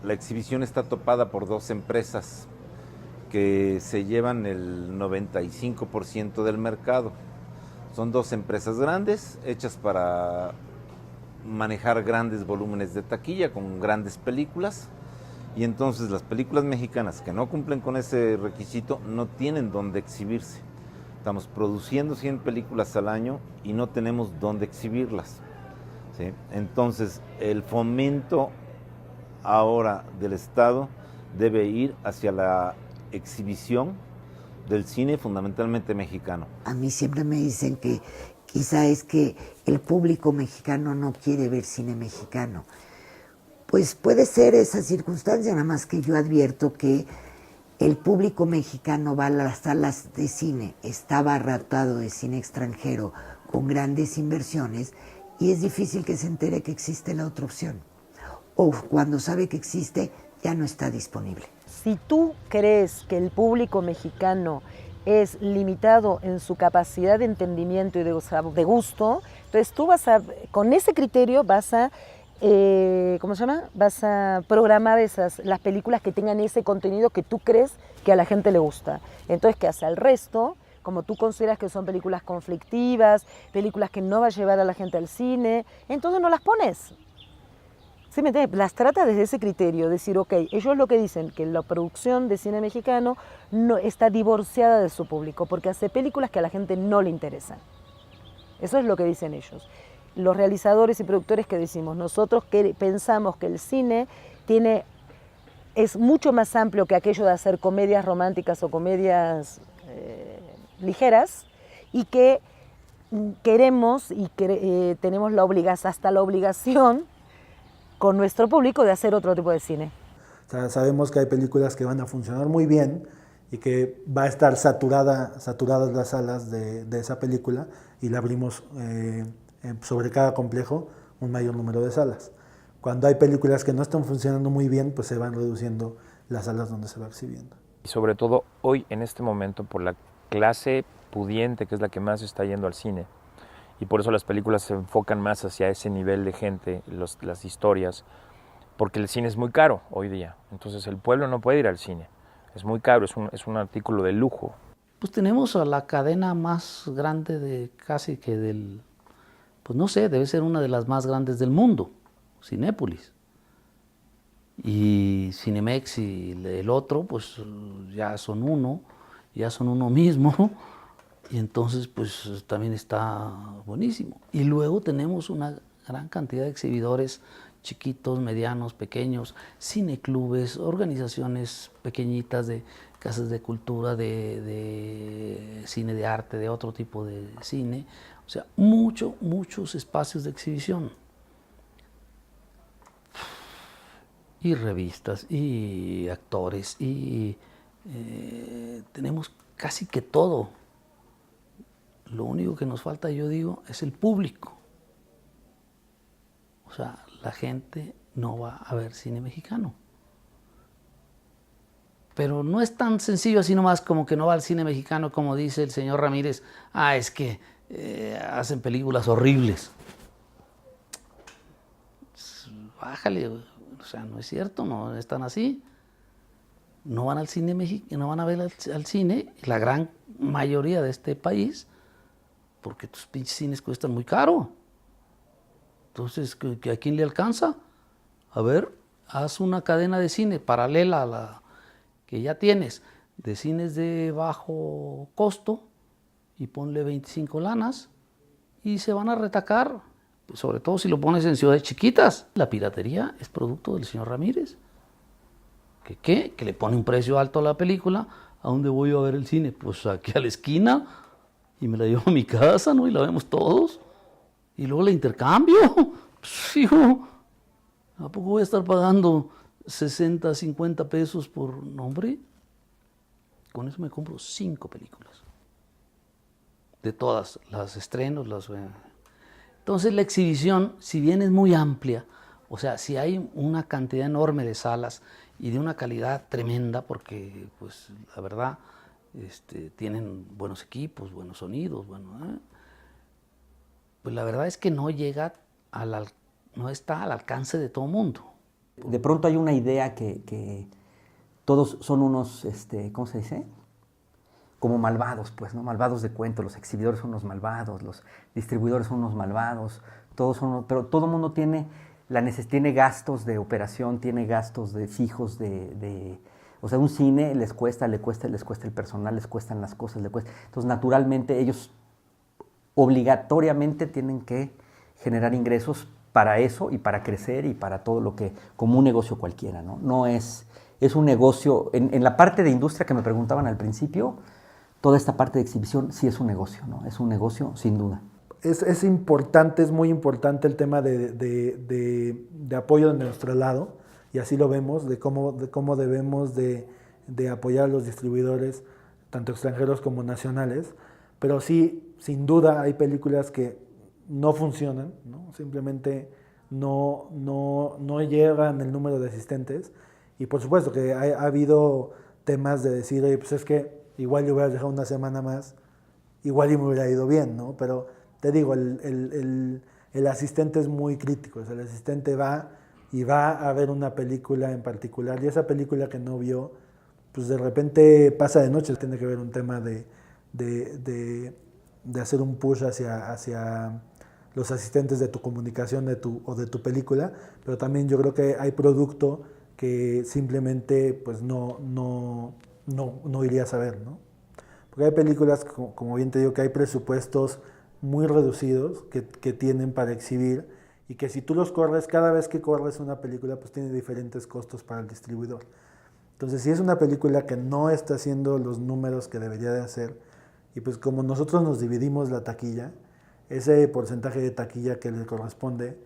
la exhibición está topada por dos empresas que se llevan el 95% del mercado. Son dos empresas grandes, hechas para manejar grandes volúmenes de taquilla con grandes películas, y entonces las películas mexicanas que no cumplen con ese requisito no tienen dónde exhibirse. Estamos produciendo 100 películas al año y no tenemos dónde exhibirlas, ¿sí? Entonces el fomento ahora del Estado debe ir hacia la exhibición del cine fundamentalmente mexicano. A mí siempre me dicen que quizá es que el público mexicano no quiere ver cine mexicano. Pues puede ser esa circunstancia, nada más que yo advierto que el público mexicano va a las salas de cine, está abarrotado de cine extranjero con grandes inversiones y es difícil que se entere que existe la otra opción. O cuando sabe que existe, ya no está disponible. Si tú crees que el público mexicano es limitado en su capacidad de entendimiento y de gusto, entonces tú con ese criterio vas a vas a programar las películas que tengan ese contenido que tú crees que a la gente le gusta. Entonces, ¿qué hace? El resto, como tú consideras que son películas conflictivas, películas que no va a llevar a la gente al cine, entonces no las pones. ¿Sí me entiendes? Las trata desde ese criterio, decir, ok, ellos lo que dicen, que la producción de cine mexicano no está divorciada de su público, porque hace películas que a la gente no le interesan. Eso es lo que dicen ellos. Los realizadores y productores que decimos, nosotros que pensamos que el cine es mucho más amplio que aquello de hacer comedias románticas o comedias ligeras, y que queremos y tenemos hasta la obligación con nuestro público de hacer otro tipo de cine. O sea, sabemos que hay películas que van a funcionar muy bien y que va a estar saturadas las salas de esa película, y la abrimos sobre cada complejo un mayor número de salas. Cuando hay películas que no están funcionando muy bien, pues se van reduciendo las salas donde se va exhibiendo. Y sobre todo hoy, en este momento, por la clase pudiente, que es la que más está yendo al cine, y por eso las películas se enfocan más hacia ese nivel de gente, las historias, porque el cine es muy caro hoy día. Entonces el pueblo no puede ir al cine, es muy caro, es un artículo de lujo. Pues tenemos a la cadena más grande casi que del, pues no sé, debe ser una de las más grandes del mundo, Cinépolis. Y Cinemex y el otro, pues ya son uno mismo, y entonces pues también está buenísimo. Y luego tenemos una gran cantidad de exhibidores chiquitos, medianos, pequeños, cineclubes, organizaciones pequeñitas de casas de cultura, de cine de arte, de otro tipo de cine. O sea, muchos espacios de exhibición. Y revistas, y actores, y tenemos casi que todo. Lo único que nos falta, yo digo, es el público. O sea, la gente no va a ver cine mexicano. Pero no es tan sencillo así nomás como que no va al cine mexicano, como dice el señor Ramírez. Es que hacen películas horribles. Bájale, o sea, no es cierto, no están así. No van al cine mexicano, no van a ver al cine, la gran mayoría de este país, porque tus pinches cines cuestan muy caro. Entonces, ¿a quién le alcanza? A ver, haz una cadena de cine paralela a la que ya tienes, de cines de bajo costo, y ponle 25 lanas, y se van a retacar, sobre todo si lo pones en ciudades chiquitas. La piratería es producto del señor Ramírez. Que le pone un precio alto a la película. ¿A dónde voy a ver el cine? Pues aquí a la esquina, y me la llevo a mi casa, ¿no? Y la vemos todos. Y luego la intercambio. Pues, hijo, ¿a poco voy a estar pagando 60, 50 pesos por nombre? Con eso me compro 5 películas. De todas, las estrenos, Entonces la exhibición, si bien es muy amplia, O sea, si hay una cantidad enorme de salas y de una calidad tremenda, porque pues la verdad tienen buenos equipos, buenos sonidos, pues la verdad es que no llega no está al alcance de todo mundo. De pronto hay una idea que todos son unos, ¿cómo se dice? Como malvados, pues, ¿no? Malvados de cuento. Los exhibidores son unos malvados, los distribuidores son unos malvados, pero todo el mundo tiene gastos de operación, tiene gastos de fijos, o sea, un cine le cuesta el personal, les cuestan las cosas, Entonces, naturalmente, ellos obligatoriamente tienen que generar ingresos para eso y para crecer y para todo lo que, como un negocio cualquiera, ¿no? No es un negocio, en la parte de industria que me preguntaban al principio, toda esta parte de exhibición sí es un negocio, ¿no? Es un negocio sin duda. Es importante, es muy importante el tema de apoyo de nuestro lado, y así lo vemos, de cómo debemos de apoyar a los distribuidores, tanto extranjeros como nacionales, pero sí, sin duda, hay películas que no funcionan, ¿no? Simplemente no llegan el número de asistentes, y por supuesto que ha habido temas de decir, oye, pues es que igual yo hubiera dejado una semana más, igual y me hubiera ido bien, ¿no? Pero te digo, el asistente es muy crítico, o sea, el asistente va a ver una película en particular, y esa película que no vio, pues de repente pasa de noche. Tiene que ver un tema de hacer un push hacia los asistentes de tu comunicación o de tu película, pero también yo creo que hay producto que simplemente pues no irías a ver, ¿no? Porque hay películas, como bien te digo, que hay presupuestos muy reducidos que tienen para exhibir, y que si tú los corres, cada vez que corres una película, pues tiene diferentes costos para el distribuidor. Entonces, si es una película que no está haciendo los números que debería de hacer, y pues como nosotros nos dividimos la taquilla, ese porcentaje de taquilla que le corresponde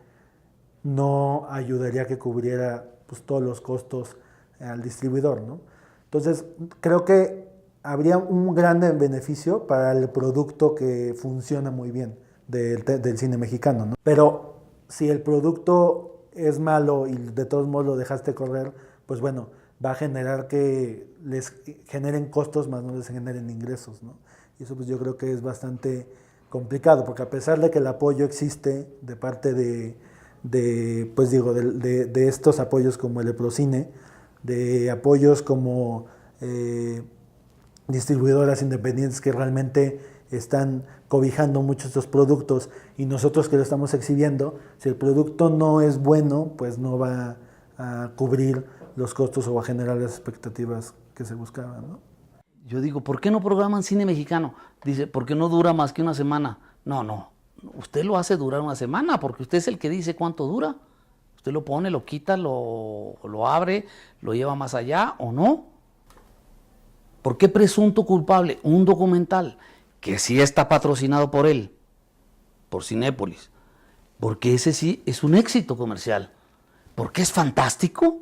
no ayudaría a que cubriera pues todos los costos al distribuidor, ¿no? Entonces, creo que habría un gran beneficio para el producto que funciona muy bien del cine mexicano, ¿no? Pero si el producto es malo y de todos modos lo dejaste correr, pues bueno, va a generar que les generen costos más no les generen ingresos, ¿no? Y eso pues yo creo que es bastante complicado, porque a pesar de que el apoyo existe de parte de estos apoyos como el Eprocine, de apoyos como distribuidoras independientes que realmente están cobijando muchos de estos productos, y nosotros que lo estamos exhibiendo, si el producto no es bueno, pues no va a cubrir los costos o a generar las expectativas que se buscaban, ¿no? Yo digo, ¿por qué no programan cine mexicano? Dice, porque no dura más que una semana. No, usted lo hace durar una semana, porque usted es el que dice cuánto dura. Usted lo pone, lo quita, lo abre, lo lleva más allá o no. ¿Por qué presunto culpable? Un documental que sí está patrocinado por él, por Cinépolis, porque ese sí es un éxito comercial. ¿Por qué es fantástico?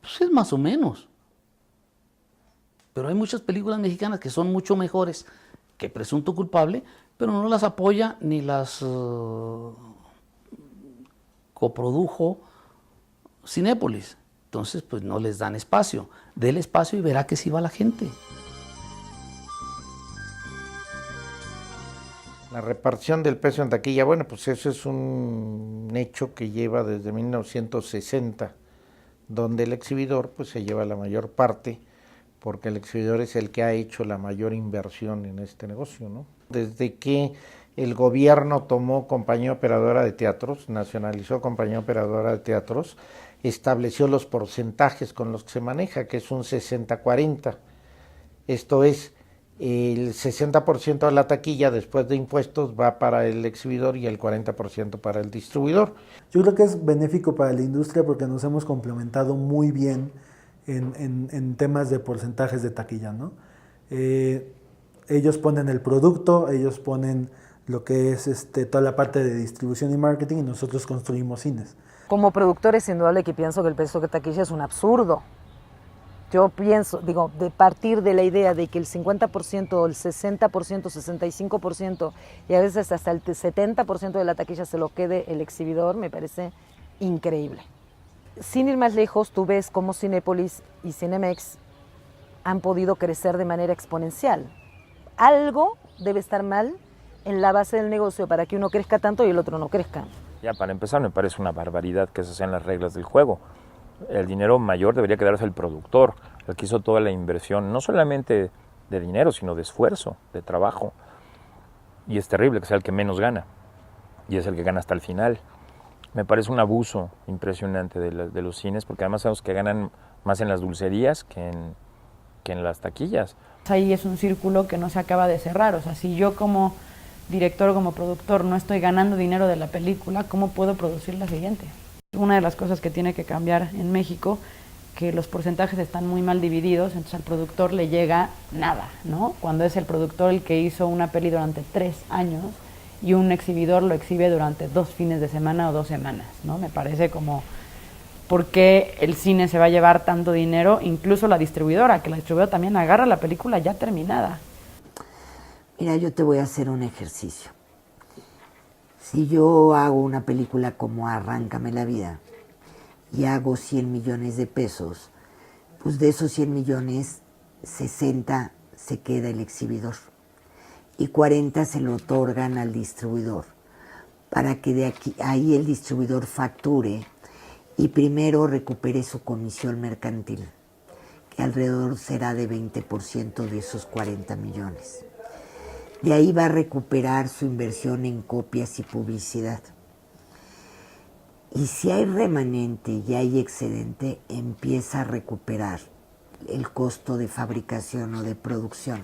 Pues es más o menos. Pero hay muchas películas mexicanas que son mucho mejores que Presunto Culpable, pero no las apoya ni las coprodujo Cinépolis. Entonces, pues no les dan espacio. Dele espacio y verá que sí va la gente. La repartición del peso en taquilla, bueno, pues eso es un hecho que lleva desde 1960, donde el exhibidor pues se lleva la mayor parte, porque el exhibidor es el que ha hecho la mayor inversión en este negocio, ¿no? Desde que el gobierno tomó compañía operadora de teatros, nacionalizó compañía operadora de teatros, estableció los porcentajes con los que se maneja, que es un 60-40. Esto es, el 60% de la taquilla después de impuestos va para el exhibidor y el 40% para el distribuidor. Yo creo que es benéfico para la industria porque nos hemos complementado muy bien en temas de porcentajes de taquilla, ¿no? Ellos ponen el producto, ellos ponen lo que es toda la parte de distribución y marketing, y nosotros construimos cines. Como productor es indudable que pienso que el peso de taquilla es un absurdo. Yo pienso, digo, de partir de la idea de que el 50%, el 60%, 65% y a veces hasta el 70% de la taquilla se lo quede el exhibidor, me parece increíble. Sin ir más lejos, tú ves cómo Cinépolis y Cinemex han podido crecer de manera exponencial. Algo debe estar mal en la base del negocio para que uno crezca tanto y el otro no crezca. Ya, para empezar, me parece una barbaridad que esas sean las reglas del juego. El dinero mayor debería quedarse el productor, el que hizo toda la inversión, no solamente de dinero, sino de esfuerzo, de trabajo. Y es terrible que sea el que menos gana, y es el que gana hasta el final. Me parece un abuso impresionante de los cines, porque además sabemos que ganan más en las dulcerías que en las taquillas. Ahí es un círculo que no se acaba de cerrar. O sea, si yo como director, como productor, no estoy ganando dinero de la película, ¿cómo puedo producir la siguiente? Una de las cosas que tiene que cambiar en México, que los porcentajes están muy mal divididos, entonces al productor le llega nada, ¿no? Cuando es el productor el que hizo una peli durante 3 años y un exhibidor lo exhibe durante 2 fines de semana o 2 semanas, ¿no? Me parece como, ¿por qué el cine se va a llevar tanto dinero? Incluso la distribuidora, que la distribuidora también agarra la película ya terminada. Mira, yo te voy a hacer un ejercicio. Si yo hago una película como Arráncame la vida y hago 100 millones de pesos, pues de esos 100 millones, 60 se queda el exhibidor y 40 se lo otorgan al distribuidor para que de ahí el distribuidor facture y primero recupere su comisión mercantil, que alrededor será de 20% de esos 40 millones. De ahí va a recuperar su inversión en copias y publicidad. Y si hay remanente y hay excedente, empieza a recuperar el costo de fabricación o de producción.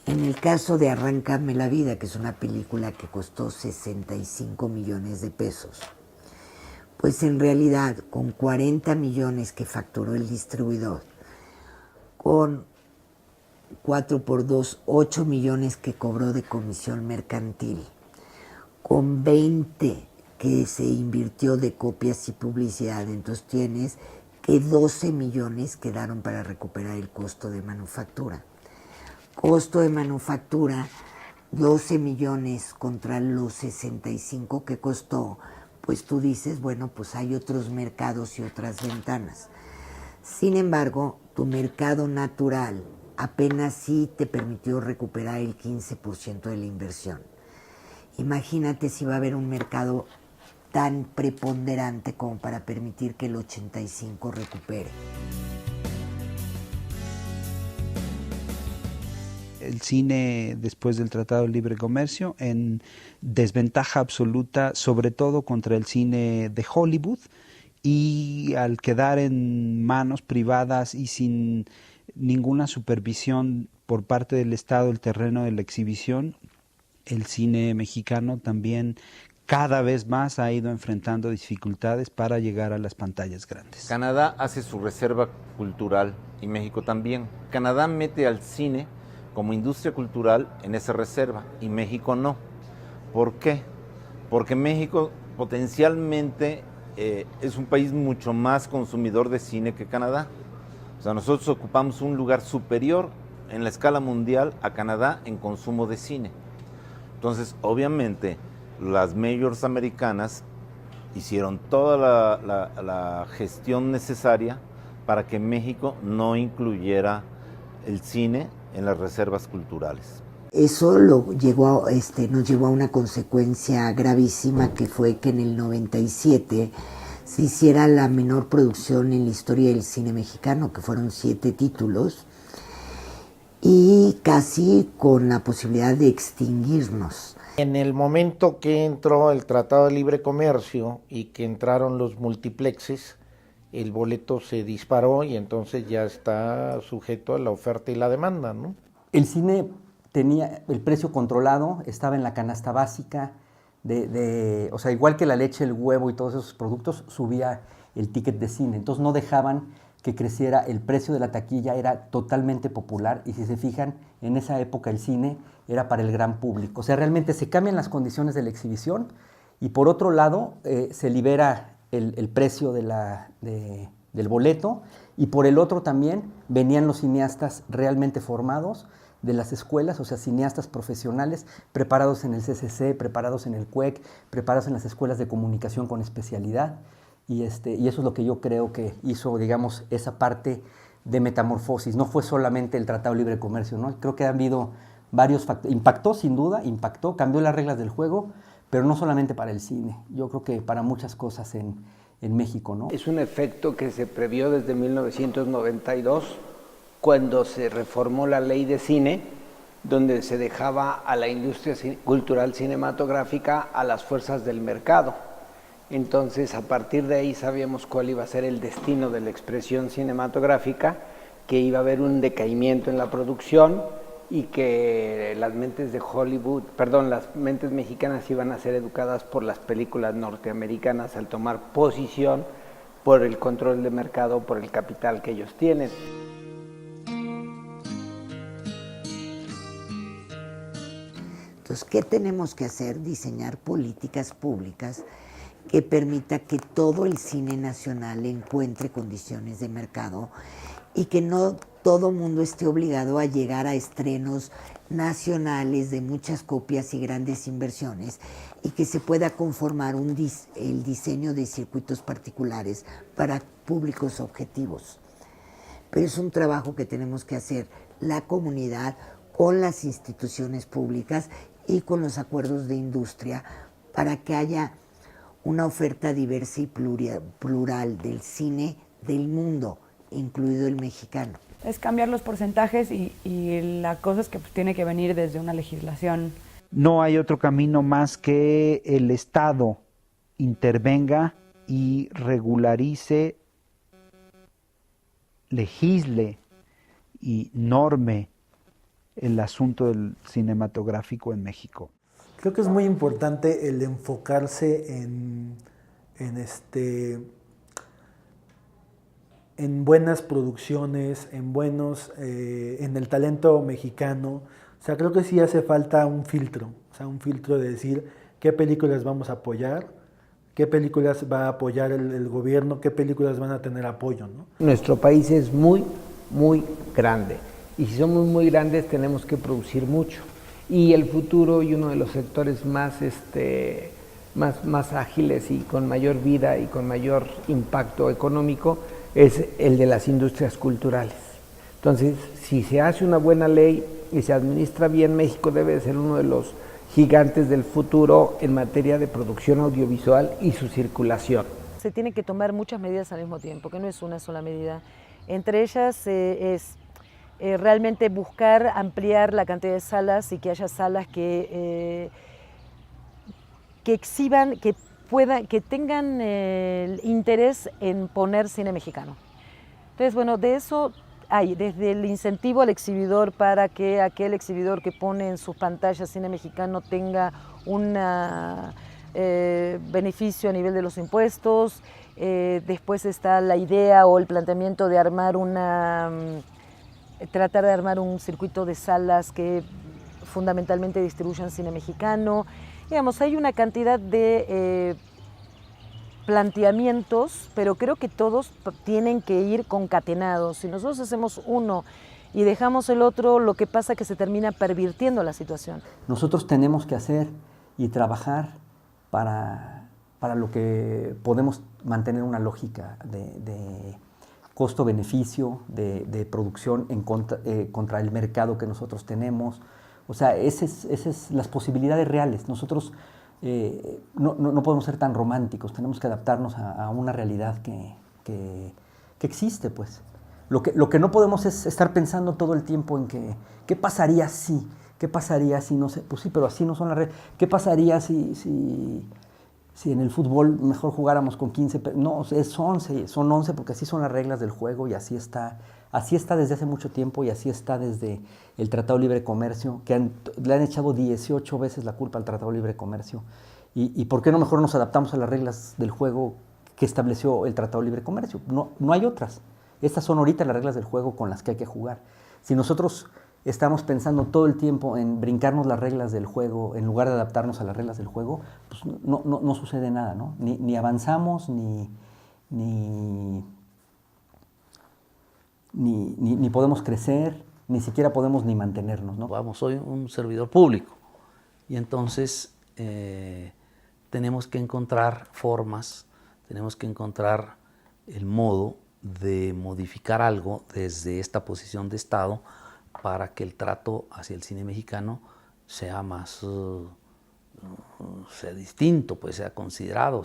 En el caso de Arráncame la vida, que es una película que costó 65 millones de pesos, pues en realidad con 40 millones que facturó el distribuidor, con 4 por 2, 8 millones que cobró de comisión mercantil, con 20 que se invirtió de copias y publicidad, entonces tienes que 12 millones quedaron para recuperar el costo de manufactura. Costo de manufactura, 12 millones contra los 65 que costó, pues tú dices, bueno, pues hay otros mercados y otras ventanas. Sin embargo, tu mercado natural apenas sí te permitió recuperar el 15% de la inversión. Imagínate si va a haber un mercado tan preponderante como para permitir que el 85% recupere. El cine, después del Tratado de Libre Comercio, en desventaja absoluta, sobre todo contra el cine de Hollywood, y al quedar en manos privadas y sin ninguna supervisión por parte del Estado el terreno de la exhibición, el cine mexicano también cada vez más ha ido enfrentando dificultades para llegar a las pantallas grandes. Canadá hace su reserva cultural y México también. Canadá mete al cine como industria cultural en esa reserva y México no. ¿Por qué? Porque México potencialmente es un país mucho más consumidor de cine que Canadá. O sea, nosotros ocupamos un lugar superior en la escala mundial a Canadá en consumo de cine. Entonces, obviamente, las majors americanas hicieron toda la gestión necesaria para que México no incluyera el cine en las reservas culturales. Eso nos llevó a una consecuencia gravísima, que fue que en el 97 se hiciera la menor producción en la historia del cine mexicano, que fueron 7 títulos, y casi con la posibilidad de extinguirnos. En el momento que entró el Tratado de Libre Comercio y que entraron los multiplexes, el boleto se disparó y entonces ya está sujeto a la oferta y la demanda, ¿no? El cine tenía el precio controlado, estaba en la canasta básica, o sea, igual que la leche, el huevo y todos esos productos, subía el ticket de cine. Entonces no dejaban que creciera el precio de la taquilla, era totalmente popular, y si se fijan, en esa época el cine era para el gran público. O sea, realmente se cambian las condiciones de la exhibición y por otro lado se libera el precio de del boleto, y por el otro también venían los cineastas realmente formados de las escuelas, o sea, cineastas profesionales preparados en el CCC, preparados en el CUEC, preparados en las escuelas de comunicación con especialidad, y eso es lo que yo creo que hizo, digamos, esa parte de metamorfosis. No fue solamente el Tratado de Libre Comercio, ¿no? Creo que han habido varios factores. Impactó, sin duda, cambió las reglas del juego, pero no solamente para el cine, yo creo que para muchas cosas en México, ¿no? Es un efecto que se previó desde 1992, cuando se reformó la ley de cine, donde se dejaba a la industria cultural cinematográfica a las fuerzas del mercado. Entonces, a partir de ahí sabíamos cuál iba a ser el destino de la expresión cinematográfica, que iba a haber un decaimiento en la producción y que las mentes de Hollywood, las mentes mexicanas iban a ser educadas por las películas norteamericanas al tomar posición por el control de mercado, por el capital que ellos tienen. Entonces, ¿qué tenemos que hacer? Diseñar políticas públicas que permita que todo el cine nacional encuentre condiciones de mercado y que no todo mundo esté obligado a llegar a estrenos nacionales de muchas copias y grandes inversiones, y que se pueda conformar el diseño de circuitos particulares para públicos objetivos. Pero es un trabajo que tenemos que hacer la comunidad con las instituciones públicas y con los acuerdos de industria para que haya una oferta diversa y plural del cine del mundo, incluido el mexicano. Es cambiar los porcentajes y la cosa es que pues, tiene que venir desde una legislación. No hay otro camino más que el Estado intervenga y regularice, legisle y norme el asunto del cinematográfico en México. Creo que es muy importante el enfocarse en buenas producciones, en el talento mexicano. O sea, creo que sí hace falta un filtro, un filtro de decir qué películas vamos a apoyar, qué películas va a apoyar el gobierno, qué películas van a tener apoyo, ¿no? Nuestro país es muy, muy grande, y si somos muy grandes tenemos que producir mucho. Y el futuro y uno de los sectores más ágiles y con mayor vida y con mayor impacto económico es el de las industrias culturales. Entonces, si se hace una buena ley y se administra bien, México debe de ser uno de los gigantes del futuro en materia de producción audiovisual y su circulación. Se tienen que tomar muchas medidas al mismo tiempo, que no es una sola medida. Entre ellas es realmente buscar ampliar la cantidad de salas y que haya salas que exhiban, que tengan el interés en poner cine mexicano. Entonces, bueno, de eso hay, desde el incentivo al exhibidor para que aquel exhibidor que pone en sus pantallas cine mexicano tenga un beneficio a nivel de los impuestos. Después está la idea o el planteamiento de armar tratar de armar un circuito de salas que fundamentalmente distribuyan cine mexicano. Digamos, hay una cantidad de planteamientos, pero creo que todos tienen que ir concatenados. Si nosotros hacemos uno y dejamos el otro, lo que pasa es que se termina pervirtiendo la situación. Nosotros tenemos que hacer y trabajar para lo que podemos mantener una lógica de costo-beneficio, de producción contra el mercado que nosotros tenemos. O sea, esas es las posibilidades reales. Nosotros no podemos ser tan románticos, tenemos que adaptarnos a una realidad que existe, pues. Lo que no podemos es estar pensando todo el tiempo en ¿qué pasaría si? ¿Qué pasaría si no sé? Pues sí, pero así no son las reglas. ¿Qué pasaría si en el fútbol mejor jugáramos con 15? No, son 11 porque así son las reglas del juego y así está desde hace mucho tiempo y así está desde el Tratado de Libre Comercio, que le han echado 18 veces la culpa al Tratado de Libre Comercio. ¿Y por qué no mejor nos adaptamos a las reglas del juego que estableció el Tratado de Libre Comercio? No hay otras. Estas son ahorita las reglas del juego con las que hay que jugar. Si nosotros estamos pensando todo el tiempo en brincarnos las reglas del juego en lugar de adaptarnos a las reglas del juego, pues no sucede nada, ¿no? Ni avanzamos, ni ni podemos crecer, ni siquiera podemos ni mantenernos, ¿no? Vamos, soy un servidor público y entonces tenemos que encontrar formas, tenemos que encontrar el modo de modificar algo desde esta posición de Estado para que el trato hacia el cine mexicano sea más, sea distinto, pues sea considerado,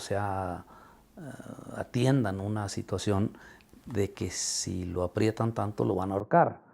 atiendan una situación de que si lo aprietan tanto lo van a ahorcar.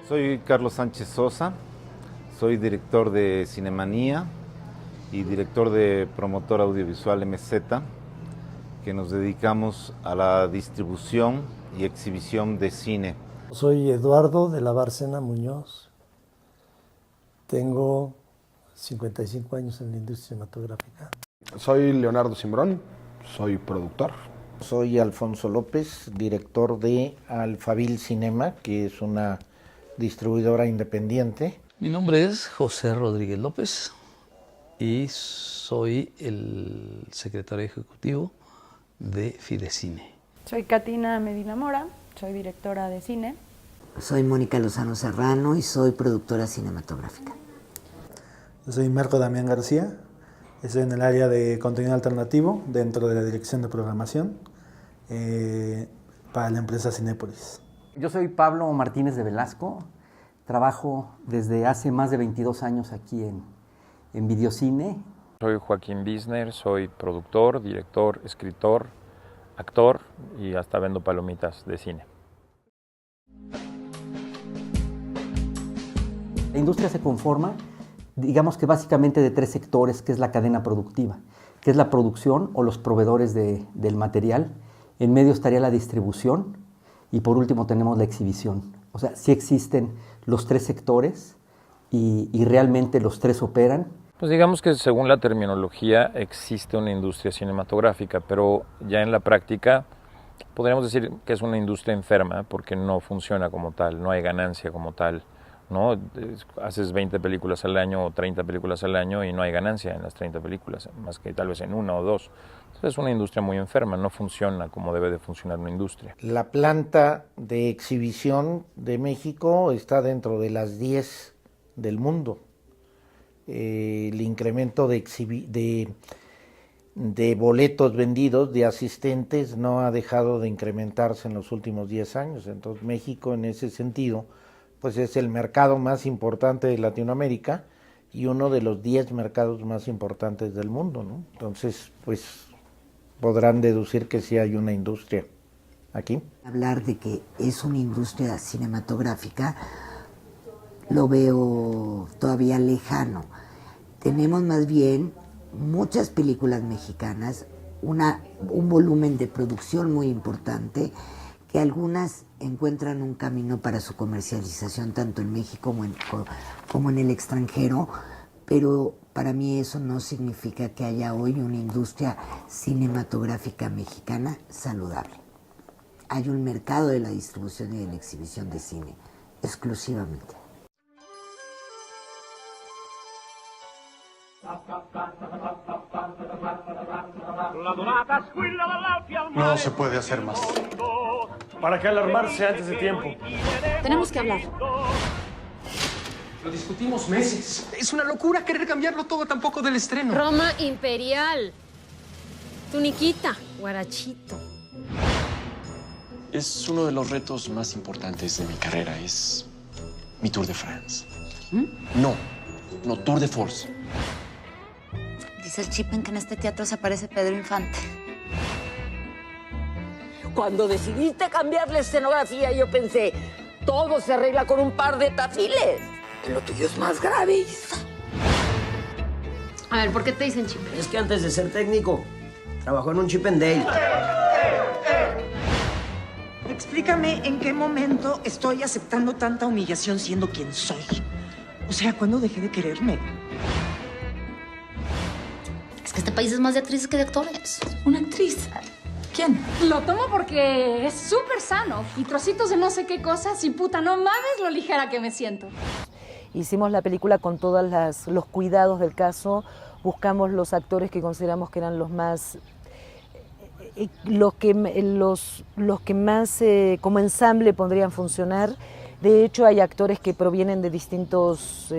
Soy Carlos Sánchez Sosa, soy director de Cinemanía y director de Promotora Audiovisual MZ, que nos dedicamos a la distribución y exhibición de cine. Soy Eduardo de la Bárcena Muñoz, tengo 55 años en la industria cinematográfica. Soy Leonardo Cimbrón, soy productor. Soy Alfonso López, director de Alfabil Cinema, que es una distribuidora independiente. Mi nombre es José Rodríguez López y soy el secretario ejecutivo de Fidecine. Soy Katina Medina Mora, soy directora de cine. Soy Mónica Lozano Serrano y soy productora cinematográfica. Yo soy Marco Damián García, estoy en el área de contenido alternativo dentro de la dirección de programación para la empresa Cinépolis. Yo soy Pablo Martínez de Velasco, trabajo desde hace más de 22 años aquí en Videocine. Soy Joaquín Bisner, soy productor, director, escritor, actor y hasta vendo palomitas de cine. La industria se conforma, digamos que básicamente de tres sectores, que es la cadena productiva, que es la producción o los proveedores del material. En medio estaría la distribución y por último tenemos la exhibición. O sea, sí existen los tres sectores y realmente los tres operan. Pues digamos que según la terminología existe una industria cinematográfica, pero ya en la práctica podríamos decir que es una industria enferma porque no funciona como tal, no hay ganancia como tal, ¿no? Haces 20 películas al año o 30 películas al año y no hay ganancia en las 30 películas, más que tal vez en una o dos. Entonces es una industria muy enferma, no funciona como debe de funcionar una industria. La planta de exhibición de México está dentro de las 10 del mundo. El incremento de de boletos vendidos, de asistentes, no ha dejado de incrementarse en los últimos 10 años. Entonces México en ese sentido pues es el mercado más importante de Latinoamérica y uno de los 10 mercados más importantes del mundo, ¿no? Entonces pues podrán deducir que sí hay una industria aquí. Hablar de que es una industria cinematográfica lo veo todavía lejano. Tenemos más bien muchas películas mexicanas, un volumen de producción muy importante, que algunas encuentran un camino para su comercialización tanto en México como en el extranjero, pero para mí eso no significa que haya hoy una industria cinematográfica mexicana saludable. Hay un mercado de la distribución y de la exhibición de cine, exclusivamente. No se puede hacer más. ¿Para qué alarmarse antes de tiempo? Tenemos que hablar. Lo discutimos meses. Es una locura querer cambiarlo todo tampoco del estreno. Roma imperial. Tuniquita. Guarachito. Es uno de los retos más importantes de mi carrera. Es mi Tour de France. No, Tour de Force. Dice el Chipen que en este teatro se aparece Pedro Infante. Cuando decidiste cambiar la escenografía, yo pensé, todo se arregla con un par de tafiles. Lo tuyo es más grave, Isa. A ver, ¿por qué te dicen Chipen? Es que antes de ser técnico, trabajó en un Chip and Dale. Explícame en qué momento estoy aceptando tanta humillación siendo quien soy. O sea, ¿cuándo dejé de quererme? Es que este país es más de actrices que de actores. ¿Una actriz? ¿Quién? Lo tomo porque es súper sano. Y trocitos de no sé qué cosas y puta, no mames lo ligera que me siento. Hicimos la película con todos los cuidados del caso. Buscamos los actores que consideramos que eran los más... los que más como ensamble podrían funcionar. De hecho, hay actores que provienen de distintas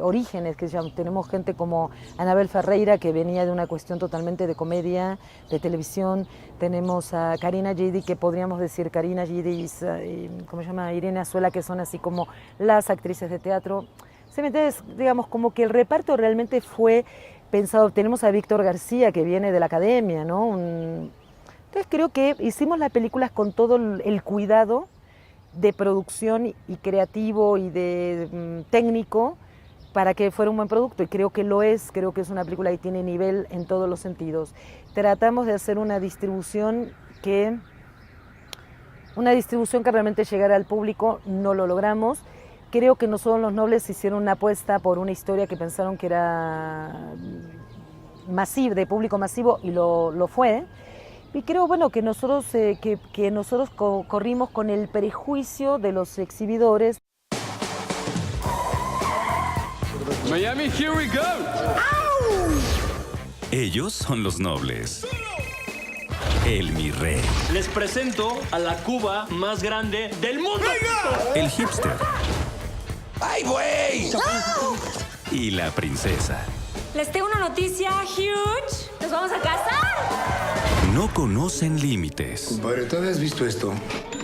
orígenes. Tenemos gente como Anabel Ferreira, que venía de una cuestión totalmente de comedia, de televisión. Tenemos a Karina Gidi, que podríamos decir Karina Gidi, ¿cómo se llama? Irene Azuela, que son así como las actrices de teatro. Entonces, digamos, como que el reparto realmente fue pensado. Tenemos a Víctor García, que viene de la academia, ¿no? Entonces creo que hicimos las películas con todo el cuidado de producción y creativo y de técnico para que fuera un buen producto, y creo que lo es. Creo que es una película que tiene nivel en todos los sentidos. Tratamos de hacer una distribución que realmente llegara al público. No lo logramos. Creo que nosotros los Nobles hicieron una apuesta por una historia que pensaron que era masiva, de público masivo, y lo fue. Y creo, bueno, que nosotros, corrimos con el prejuicio de los exhibidores. Miami, here we go. Ellos son los Nobles. El mi rey. Les presento a la Cuba más grande del mundo. El hipster. ¡Ay, güey! Y la princesa. Les tengo una noticia huge. ¡Nos vamos a casar! No conocen límites. Compadre, ¿tú habías visto esto?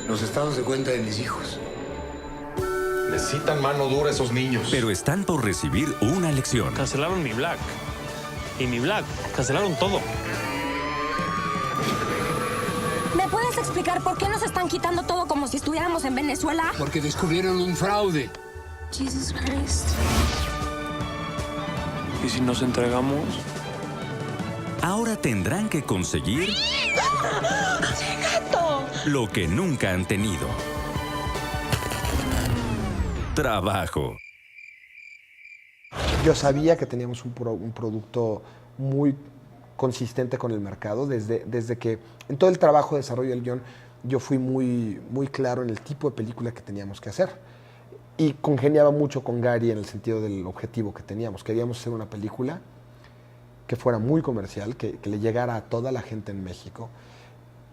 Los estados de cuenta de mis hijos. Necesitan mano dura esos niños. Pero están por recibir una lección. Cancelaron mi Black. Y mi Black. Cancelaron todo. ¿Me puedes explicar por qué nos están quitando todo como si estuviéramos en Venezuela? Porque descubrieron un fraude. Jesus Christ. ¿Y si nos entregamos? Ahora tendrán que conseguir lo que nunca han tenido. Trabajo. Yo sabía que teníamos un producto muy consistente con el mercado. Desde que en todo el trabajo de desarrollo del guión, yo fui muy claro en el tipo de película que teníamos que hacer. Y congeniaba mucho con Gary en el sentido del objetivo que teníamos. Queríamos hacer una película que fuera muy comercial, que le llegara a toda la gente en México.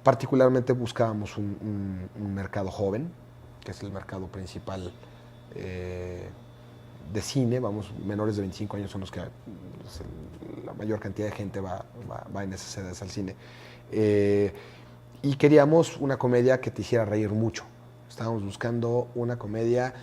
Particularmente buscábamos un mercado joven, que es el mercado principal de cine. Menores de 25 años son los la mayor cantidad de gente va en esas edades al cine. Y queríamos una comedia que te hiciera reír mucho. Estábamos buscando una comedia